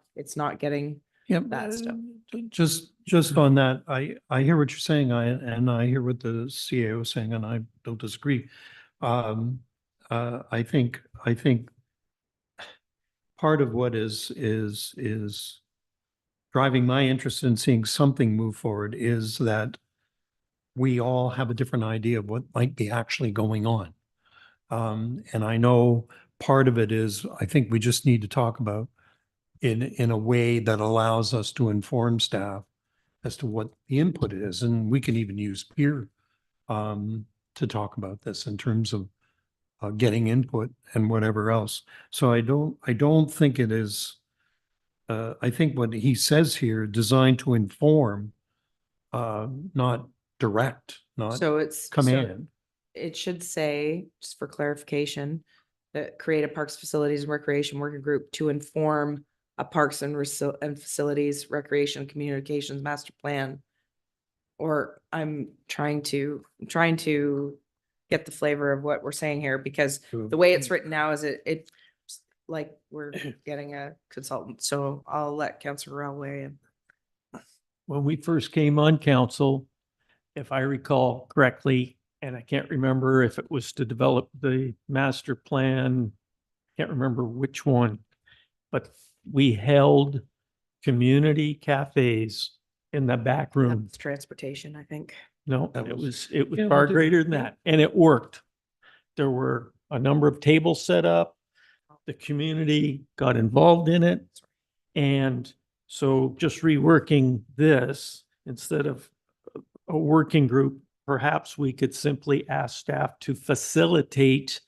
getting Yep. that stuff. Just on that, I hear what you're saying, and I hear what the CAO is saying, and I don't disagree. I think part of what is driving my interest in seeing something move forward is that we all have a different idea of what might be actually going on. And I know part of it is, I think we just need to talk about in a way that allows us to inform staff as to what the input is. And we can even use peer to talk about this in terms of getting input and whatever else. So I don't think it is, I think what he says here, designed to inform, not direct, not So it's. so command. It should say, just for clarification, that create a Parks, Facilities and Recreation Working Group to inform a Parks and Facilities, Recreation, and Communications Master Plan. Or I'm trying to get the flavor of what we're saying here, because the way it's written now is it's like we're getting a consultant. So I'll let Councillor Rowell weigh in. When we first came on council, if I recall correctly, and I can't remember if it was to develop the master plan, can't remember which one, but we held community cafes in the back room. That's transportation, I think. No, That it was- was Yeah, far we did. greater than that, and it worked. There were a number of tables set up. The community got involved in it. And so just reworking this, instead of a working group, perhaps we could simply ask staff to facilitate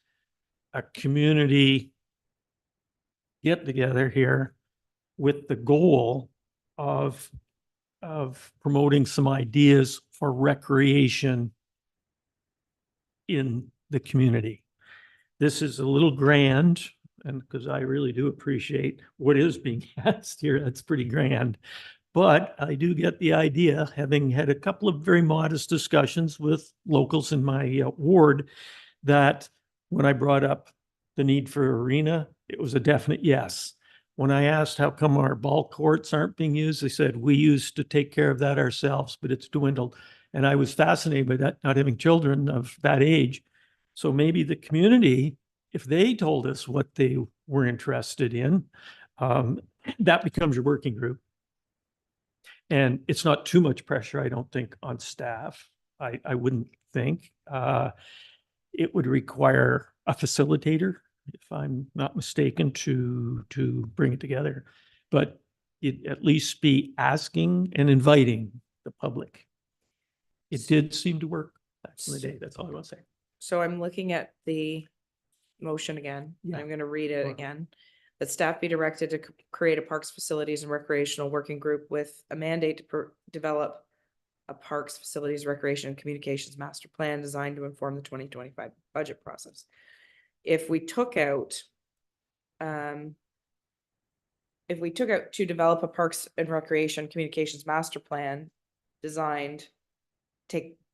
a community get together here with the goal of promoting some ideas for recreation in the community. This is a little grand, and because I really do appreciate what is being asked here, that's pretty grand. But I do get the idea, having had a couple of very modest discussions with locals in my ward, that when I brought up the need for arena, it was a definite yes. When I asked how come our ball courts aren't being used, they said, we used to take care of that ourselves, but it's dwindled. And I was fascinated by that, not having children of that age. So maybe the community, if they told us what they were interested in, that becomes your working group. And it's not too much pressure, I don't think, on staff. I wouldn't think. It would require a facilitator, if I'm not mistaken, to bring it together. But it at least be asking and inviting the public. It did seem to work back in the day. That's all I want to say. So I'm looking at the motion again. Yeah. I'm going to read it Sure. again. That staff be directed to create a Parks, Facilities and Recreational Working Group with a mandate to develop a Parks, Facilities, Recreation and Communications Master Plan designed to inform the 2025 budget process. If we took out to develop a Parks and Recreation Communications Master Plan designed,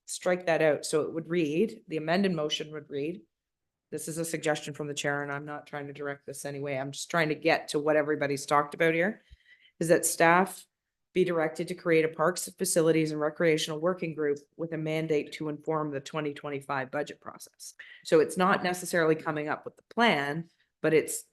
strike that out. So it would read, the amended motion would read, this is a suggestion from the chair and I'm not trying to direct this anyway. I'm just trying to get to what everybody's talked about here. Is that staff be directed to create a Parks, Facilities and Recreational Working Group with a mandate to inform the 2025 budget process. So it's not necessarily coming up with the plan, but it's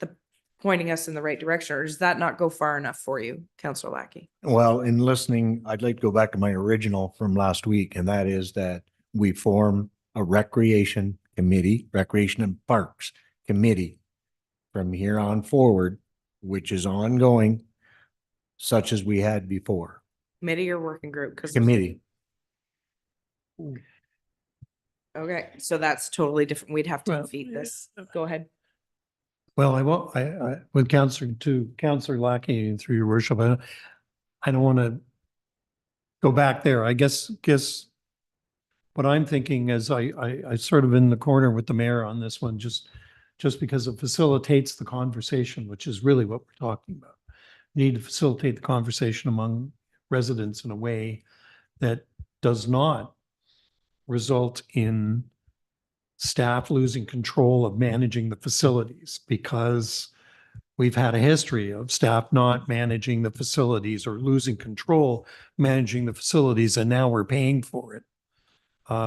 pointing us in the right direction. Or does that not go far enough for you, Councillor Lackey? Well, in listening, I'd like to go back to my original from last week, and that is that we form a recreation committee, recreation and parks committee from here on forward, which is ongoing, such as we had before. Committee or working group? Committee. Okay, so that's totally different. We'd have to Well, defeat this. Go ahead. Well, I with Councillor Lackey and through your worship, I don't want to go back there. I guess what I'm thinking is I sort of in the corner with the mayor on this one, just because it facilitates the conversation, which is really what we're talking about. We need to facilitate the conversation among residents in a way that does not result in staff losing control of managing the facilities, because we've had a history of staff not managing the facilities or losing control managing the facilities, and now we're paying for it.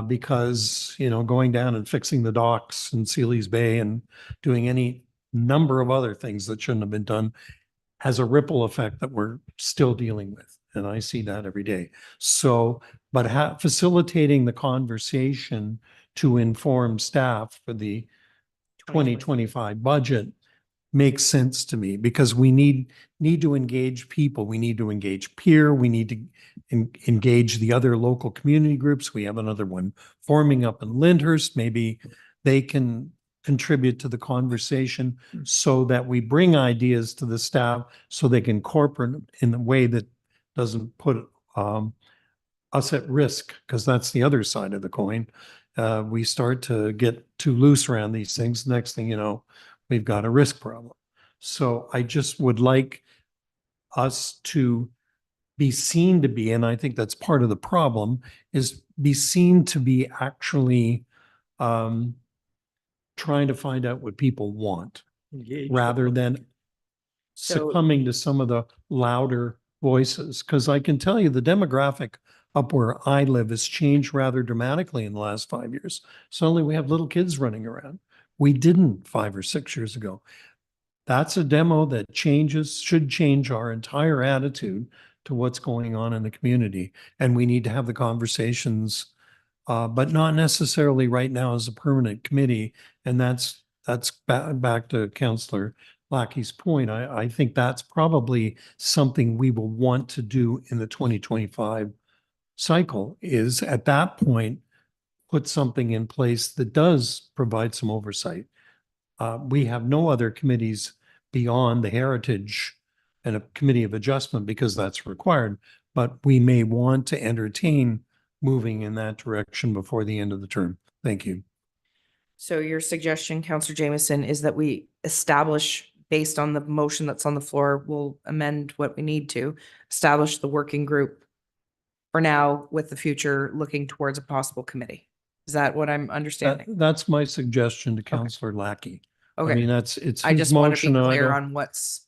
Because, going down and fixing the docks in Sealy's Bay and doing any number of other things that shouldn't have been done has a ripple effect that we're still dealing with. And I see that every day. So, but facilitating the conversation to inform staff for the 2025 budget makes sense to me because we need to engage people. We need to engage peer. We need to engage the other local community groups. We have another one forming up in Lyndhurst. Maybe they can contribute to the conversation so that we bring ideas to the staff so they can incorporate in a way that doesn't put us at risk, because that's the other side of the coin. We start to get too loose around these things. Next thing you know, we've got a risk problem. So I just would like us to be seen to be, and I think that's part of the problem, is be seen to be actually trying to find out what people want rather than succumbing to some of the louder voices. Because I can tell you the demographic up where I live has changed rather dramatically in the last 5 years. Suddenly we have little kids running around. We didn't 5 or 6 years ago. That's a demo that should change our entire attitude to what's going on in the community. And we need to have the conversations, but not necessarily right now as a permanent committee. And that's back to Councillor Lackey's point. I think that's probably something we will want to do in the 2025 cycle, is at that point, put something in place that does provide some oversight. We have no other committees beyond the Heritage and a Committee of Adjustment because that's required, but we may want to entertain moving in that direction before the end of the term. Thank you. So your suggestion, Councillor Jameson, is that we establish, based on the motion that's on the floor, we'll amend what we need to establish the working group for now, with the future looking towards a possible committee. Is that what I'm understanding? That's my suggestion to Councillor Lackey. I mean, Okay, it's I his just want to be motion. and I clear don't- on what's,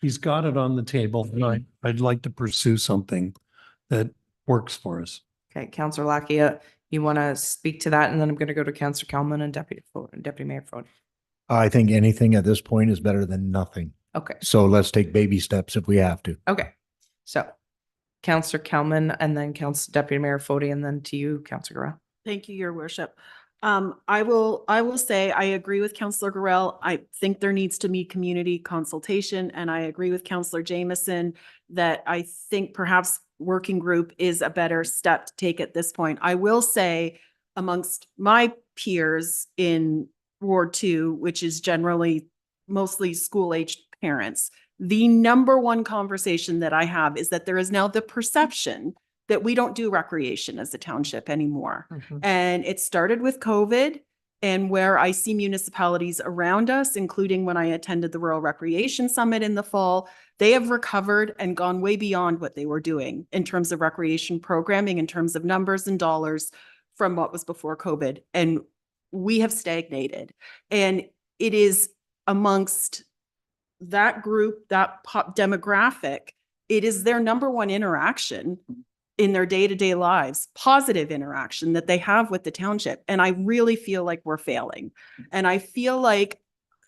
He's got it on the table, and I'd like to pursue something that works for us. okay, Councillor Lackey, you want to speak to that? And then I'm going to go to Councillor Kalman and Deputy Mayor Fode. I think anything at this point is better than nothing. Okay, So let's take baby steps if we have to. okay. So Councillor Kalman and then Deputy Mayor Fode, and then to you, Councillor Guerrero. Thank you, Your Worship. I will say I agree with Councillor Gorell. I think there needs to be community consultation, and I agree with Councillor Jameson that I think perhaps working group is a better step to take at this point. I will say amongst my peers in Ward 2, which is generally mostly school-aged parents, the number one conversation that I have is that there is now the perception that we don't do recreation as a township anymore. And it started with COVID, and where I see municipalities around us, including when I attended the Rural Recreation Summit in the fall, they have recovered and gone way beyond what they were doing in terms of recreation programming, in terms of numbers and dollars from what was before COVID. And we have stagnated. And it is amongst that group, that demographic, it is their number one interaction in their day-to-day lives, positive interaction that they have with the township. And I really feel like we're failing. And I feel like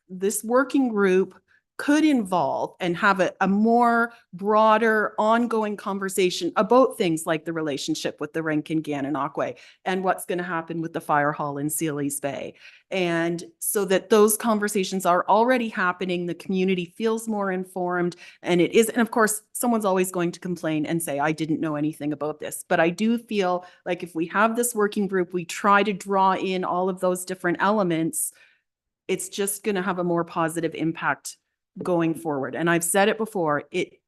this working group could involve and have a more broader ongoing conversation about things like the relationship with the Rankin Gananoque and what's going to happen with the fire hall in Sealy's Bay. And so that those conversations are already happening, the community feels more informed, and it is, and of course, someone's always going to complain and say, I didn't know anything about this. But I do feel like if we have this working group, we try to draw in all of those different elements, it's just going to have a more positive impact going forward. And I've said it before, it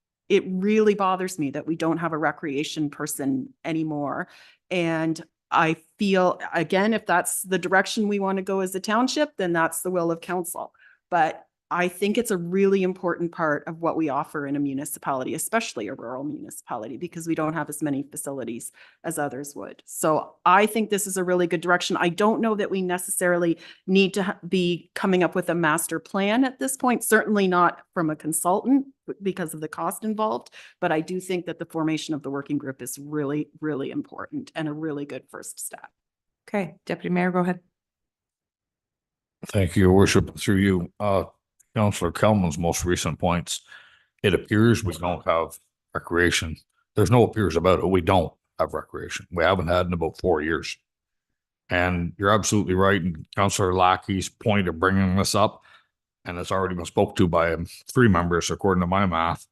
really bothers me that we don't have a recreation person anymore. And I feel, again, if that's the direction we want to go as a township, then that's the will of council. But I think it's a really important part of what we offer in a municipality, especially a rural municipality, because we don't have as many facilities as others would. So I think this is a really good direction. I don't know that we necessarily need to be coming up with a master plan at this point, certainly not from a consultant because of the cost involved. But I do think that the formation of the working group is really, really important and a really good first step. Okay, Deputy Mayor, go ahead. Thank you, Your Worship. Through you, Councillor Kelman's most recent points, it appears we don't have recreation. There's no appears about it. We don't have recreation. We haven't had in about 4 years. And you're absolutely right. And Councillor Lackey's point of bringing this up, and it's already been spoke to by 3 members, according to my math.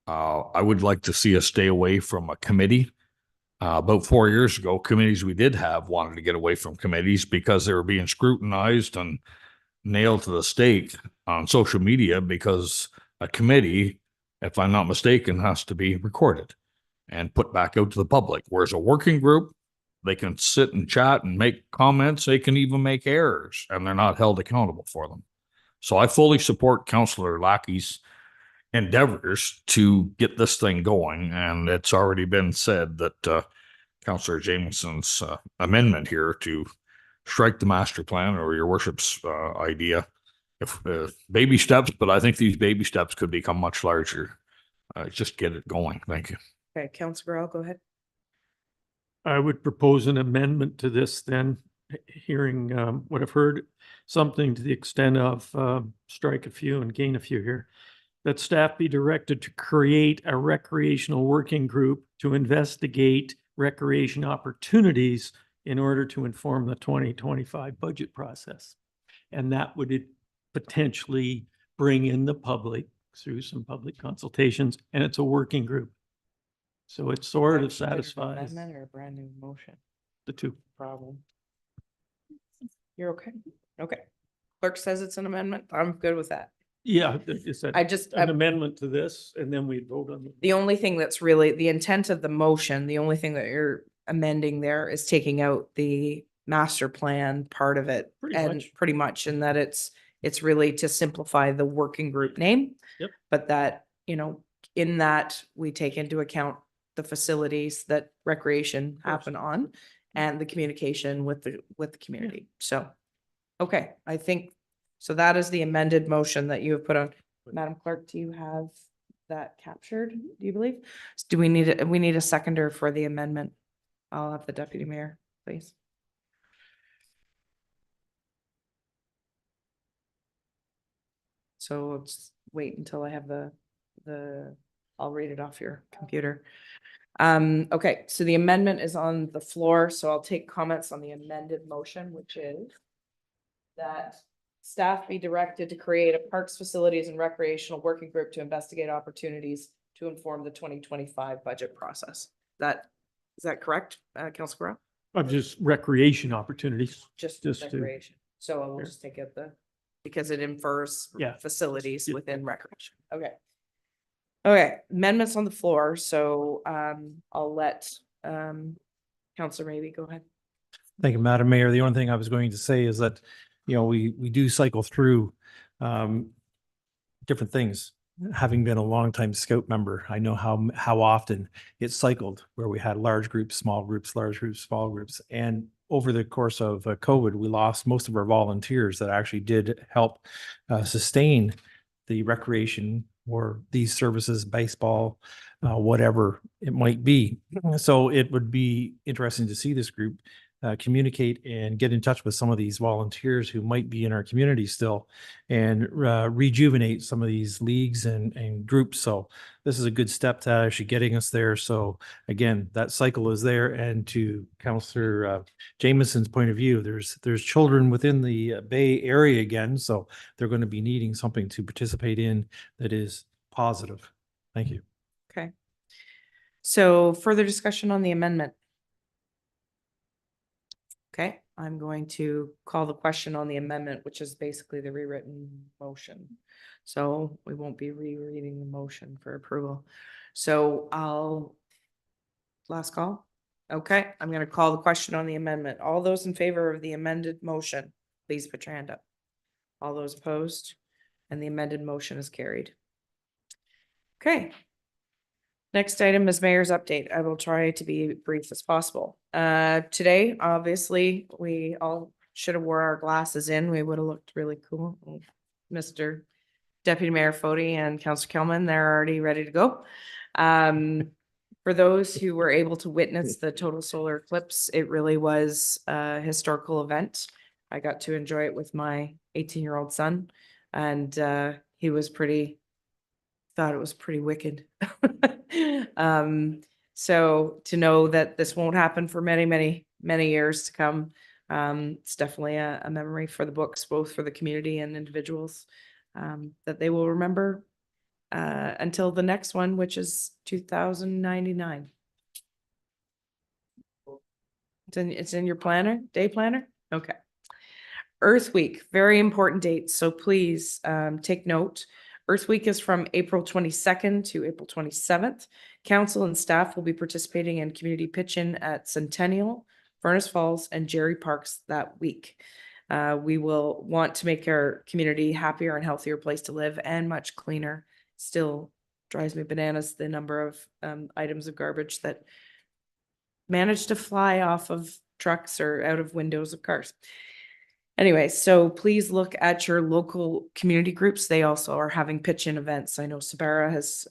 I would like to see us stay away from a committee. About 4 years ago, committees we did have wanted to get away from committees because they were being scrutinized and nailed to the stake on social media, because a committee, if I'm not mistaken, has to be recorded and put back out to the public. Whereas a working group, they can sit and chat and make comments. They can even make errors and they're not held accountable for them. So I fully support Councillor Lackey's endeavors to get this thing going. And it's already been said that Councillor Jameson's amendment here to strike the master plan, or your worship's idea, if baby steps, but I think these baby steps could become much larger. Just get it going. Thank you. Okay, Councillor Burrell, go ahead. I would propose an amendment to this then, hearing what I've heard, something to the extent of strike a few and gain a few here. That staff be directed to create a recreational working group to investigate recreation opportunities in order to inform the 2025 budget process. And that would potentially bring in the public through some public consultations, and it's a working group. So it sort of satisfies Amendment or a brand new motion? the 2. Problem. You're okay? Okay. Clerk says it's an amendment. I'm good with that. Yeah, it's I just, an amendment to this, and then we vote on it. the only thing that's really the intent of the motion, the only thing that you're amending there is taking out the master plan part of it. Pretty much, and that it's really to simplify the working group name. Yep. But that, in that we take into account the facilities that recreation happen on and the communication with the community. So, okay, I think, so that is the amended motion that you have put on. Madam Clerk, do you have that captured, do you believe? Do we need a seconder for the amendment? I'll have the deputy mayor, please. So let's wait until I have I'll read it off your computer. Okay, so the amendment is on the floor, so I'll take comments on the amended motion, which is that staff be directed to create a parks, facilities, and recreational working group to investigate opportunities to inform the 2025 budget process. Is that correct, Councilor Burrell? Of just recreation opportunities. Just to- recreation. So we'll Here. just take out because it infers Yeah. facilities Yeah. within recreation. Okay. Okay, amendments on the floor, so I'll let Councilor maybe go ahead. Thank you, Madam Mayor. The only thing I was going to say is that, we do cycle through different things. Having been a longtime Scout member, I know how often it's cycled, where we had large groups, small groups, large groups, small groups. And over the course of COVID, we lost most of our volunteers that actually did help sustain the recreation or these services, baseball, whatever it might be. So it would be interesting to see this group communicate and get in touch with some of these volunteers who might be in our community still, and rejuvenate some of these leagues and groups. So this is a good step to actually getting us there. So again, that cycle is there. And to Councillor Jameson's point of view, there's children within the Bay Area again, so they're going to be needing something to participate in that is positive. Thank you. Okay. So further discussion on the amendment. Okay, I'm going to call the question on the amendment, which is basically the rewritten motion. So we won't be rereading the motion for approval. So last call. Okay, I'm going to call the question on the amendment. All those in favor of the amended motion, please put your hand up. All those opposed, and the amended motion is carried. Okay. Next item is mayor's update. I will try to be brief as possible. Today, obviously, we all should have wore our glasses in. We would have looked really cool. Mr. Deputy Mayor Fody and Councillor Kelman, they're already ready to go. For those who were able to witness the total solar eclipse, it really was a historical event. I got to enjoy it with my 18-year-old son, and he was thought it was pretty wicked. So to know that this won't happen for many, many, many years to come, It's definitely a memory for the books, both for the community and individuals, that they will remember until the next one, which is 2099. It's in your planner, day planner? Okay. Earth Week, very important date, so please take note. Earth Week is from April 22nd to April 27th. Council and staff will be participating in community pitch-in at Centennial, Furnace Falls, and Jerry Parks that week. We will want to make our community happier and healthier place to live and much cleaner. Still drives me bananas the number of items of garbage that manage to fly off of trucks or out of windows of cars. Anyway, so please look at your local community groups. They also are having pitch-in events. I know Sabara has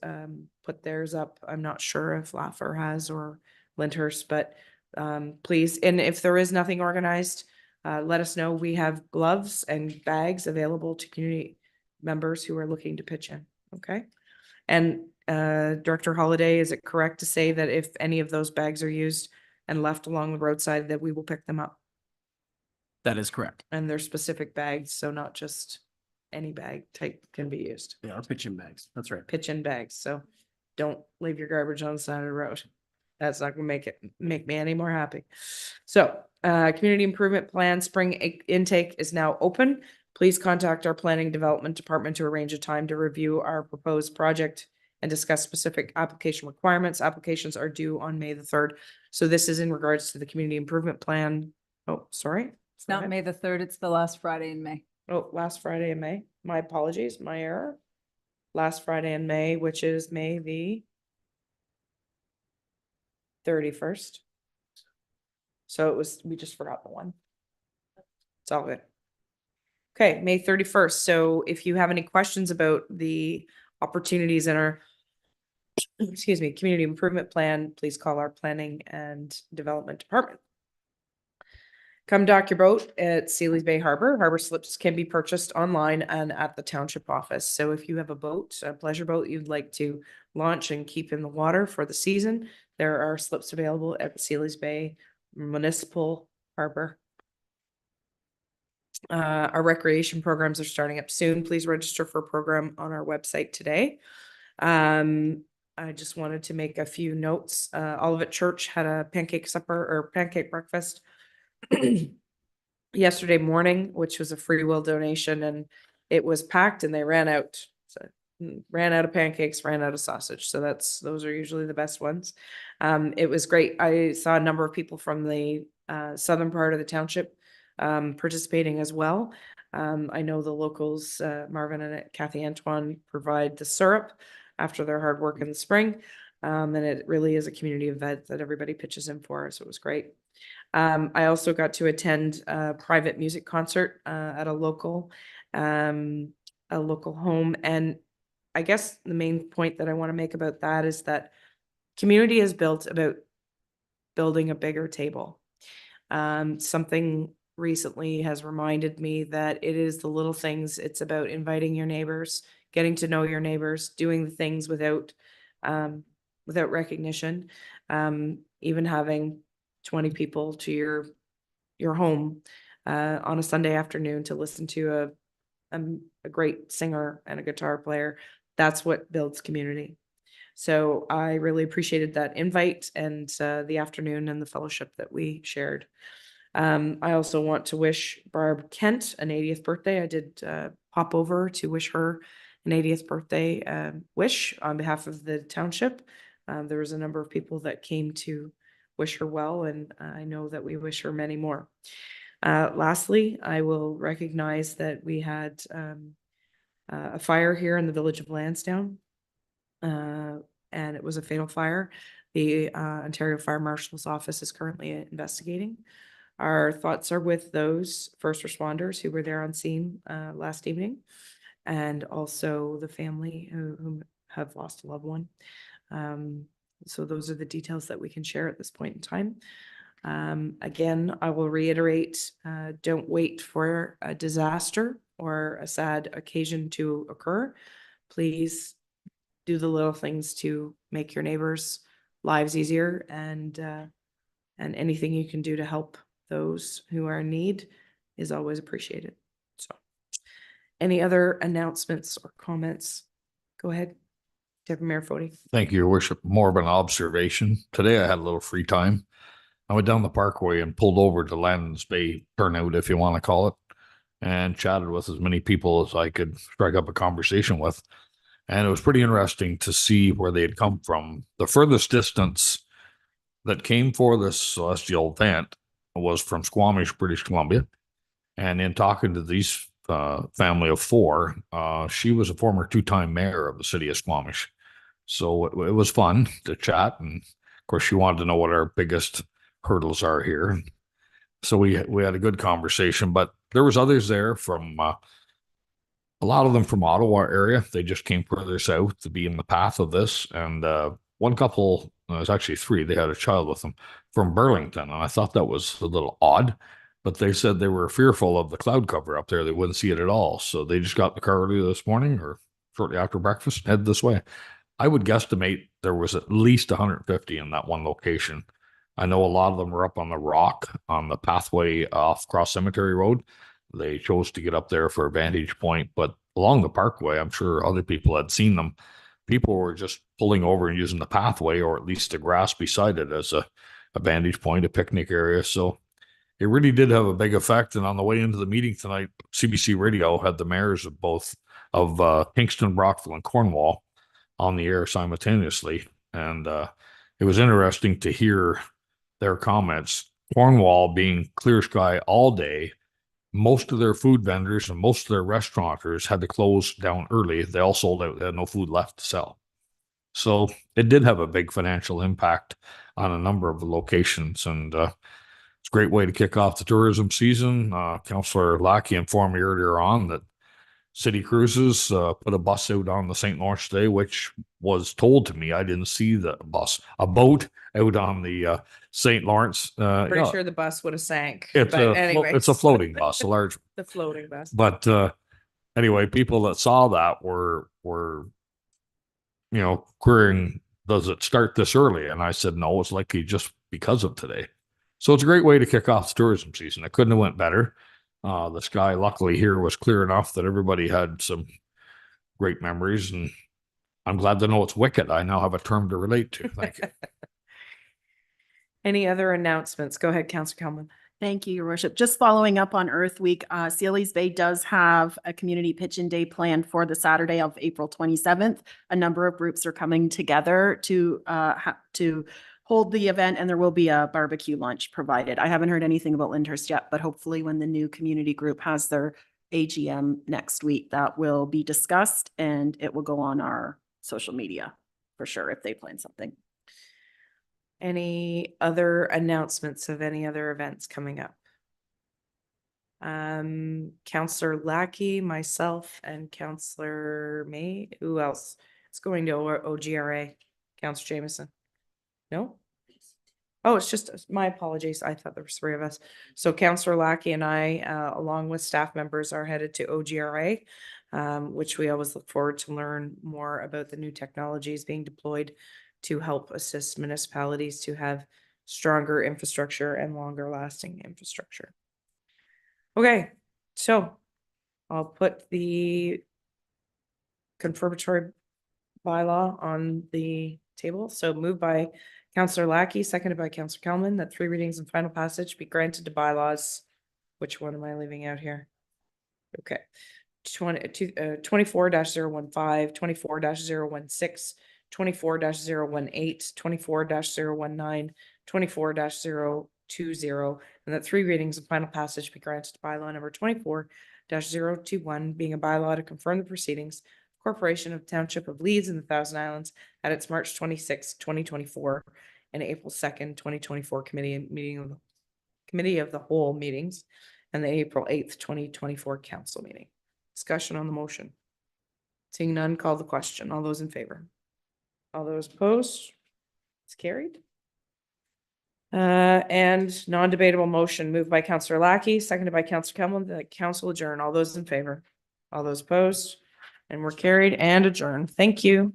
put theirs up. I'm not sure if Laffer has or Lyndhurst, but please, and if there is nothing organized, let us know. We have gloves and bags available to community members who are looking to pitch in, okay? And Director Holiday, is it correct to say that if any of those bags are used and left along the roadside, that we will pick them up? That is correct. And they're specific bags, so not just any bag type can be used. They are pitch-in bags. That's right. Pitch-in bags, so don't leave your garbage on the side of the road. That's not gonna make me any more happy. So, community improvement plan spring intake is now open. Please contact our planning development department to arrange a time to review our proposed project and discuss specific application requirements. Applications are due on May the 3rd. So this is in regards to the community improvement plan. Oh, sorry. It's not May the 3rd, it's the last Friday in May. Oh, last Friday in May. My apologies, my error. Last Friday in May, which is May the 31st. So we just forgot the one. It's all good. Okay, May 31st. So if you have any questions about the opportunities in our, excuse me, community improvement plan, please call our planning and development department. Come dock your boat at Sealy's Bay Harbor. Harbor slips can be purchased online and at the township office. So if you have a boat, a pleasure boat you'd like to launch and keep in the water for the season, there are slips available at Sealy's Bay Municipal Harbor. Our recreation programs are starting up soon. Please register for a program on our website today. I just wanted to make a few notes. Olivet Church had a pancake supper or pancake breakfast yesterday morning, which was a free will donation, and it was packed and they ran out. So ran out of pancakes, ran out of sausage. So those are usually the best ones. It was great. I saw a number of people from the southern part of the township participating as well. I know the locals, Marvin and Kathy Antoine, provide the syrup after their hard work in the spring. And it really is a community event that everybody pitches in for. So it was great. I also got to attend a private music concert at a local home. And I guess the main point that I want to make about that is that community is built about building a bigger table. Something recently has reminded me that it is the little things. It's about inviting your neighbors, getting to know your neighbors, doing the things without recognition, even having 20 people to your home on a Sunday afternoon to listen to a great singer and a guitar player. That's what builds community. So I really appreciated that invite and the afternoon and the fellowship that we shared. I also want to wish Barb Kent an 80th birthday. I did pop over to wish her an 80th birthday wish on behalf of the township. There was a number of people that came to wish her well, and I know that we wish her many more. Lastly, I will recognize that we had a fire here in the village of Lansdowne, and it was a fatal fire. The Ontario Fire Marshal's office is currently investigating. Our thoughts are with those first responders who were there on scene last evening, and also the family who have lost a loved one. So those are the details that we can share at this point in time. Again, I will reiterate, don't wait for a disaster or a sad occasion to occur. Please do the little things to make your neighbors' lives easier, and anything you can do to help those who are in need is always appreciated. So any other announcements or comments? Go ahead. Deputy Mayor Fody. Thank you, Your Worship. More of an observation. Today I had a little free time. I went down the parkway and pulled over to Landon's Bay turnout, if you want to call it, and chatted with as many people as I could strike up a conversation with. And it was pretty interesting to see where they had come from. The furthest distance that came for this celestial event was from Squamish, British Columbia. And in talking to these family of four, she was a former two-time mayor of the city of Squamish. So it was fun to chat. And of course, she wanted to know what our biggest hurdles are here. So we had a good conversation, but there was others there from a lot of them from Ottawa area. They just came further south to be in the path of this. And one couple, it was actually three, they had a child with them from Burlington. And I thought that was a little odd, but they said they were fearful of the cloud cover up there. They wouldn't see it at all. So they just got in the car early this morning or shortly after breakfast, head this way. I would guesstimate there was at least 150 in that one location. I know a lot of them were up on the rock on the pathway off Cross Cemetery Road. They chose to get up there for a vantage point, but along the parkway, I'm sure other people had seen them. People were just pulling over and using the pathway or at least the grass beside it as a vantage point, a picnic area. So it really did have a big effect. And on the way into the meeting tonight, CBC Radio had the mayors of both of Kingston, Brockville, and Cornwall on the air simultaneously. And it was interesting to hear their comments. Cornwall being clear sky all day, most of their food vendors and most of their restaurateurs had to close down early. They all sold out. They had no food left to sell. So it did have a big financial impact on a number of locations. And it's a great way to kick off the tourism season. Councillor Lackey informed me earlier on that City Cruises put a bus out on the St. Lawrence today, which was told to me. I didn't see the bus. A boat out on the St. Lawrence. Pretty yeah, sure the bus would have sank. it's But anyways. it's a floating bus, a large. The floating bus. But anyway, people that saw that were querying, does it start this early? And I said, no, it's likely just because of today. So it's a great way to kick off the tourism season. It couldn't have went better. The sky luckily here was clear enough that everybody had some great memories, and I'm glad to know it's wicked. I now have a term to relate to. Thank you. Any other announcements? Go ahead, Councillor Kelman. Thank you, Your Worship. Just following up on Earth Week, Sealy's Bay does have a community pitch-in day planned for the Saturday of April 27th. A number of groups are coming together to hold the event, and there will be a barbecue lunch provided. I haven't heard anything about Lyndhurst yet, but hopefully when the new community group has their AGM next week, that will be discussed and it will go on our social media for sure if they plan something. Any other announcements of any other events coming up? Councillor Lackey, myself, and Councillor May. Who else? It's going to OGRA. Councillor Jameson. No? Oh, it's just my apologies. I thought there was three of us. So Councillor Lackey and I, along with staff members, are headed to OGRA, which we always look forward to learn more about the new technologies being deployed to help assist municipalities to have stronger infrastructure and longer lasting infrastructure. Okay, so I'll put the confirmatory bylaw on the table. So moved by Councillor Lackey, seconded by Councillor Kelman, that 3 readings and final passage be granted to bylaws. Which one am I leaving out here? Okay. 24-015, 24-016, 24-018, 24-019, 24-020, and that 3 readings and final passage be granted to bylaw number 24-021, being a bylaw to confirm the proceedings Corporation of Township of Leeds in the Thousand Islands at its March 26, 2024 and April 2nd, 2024 committee of the whole meetings and the April 8th, 2024 council meeting. Discussion on the motion. Seeing none, call the question. All those in favor? All those opposed? It's carried. And non-debatable motion moved by Councillor Lackey, seconded by Councillor Kelman, that council adjourn. All those in favor? All those opposed? And we're carried and adjourned. Thank you.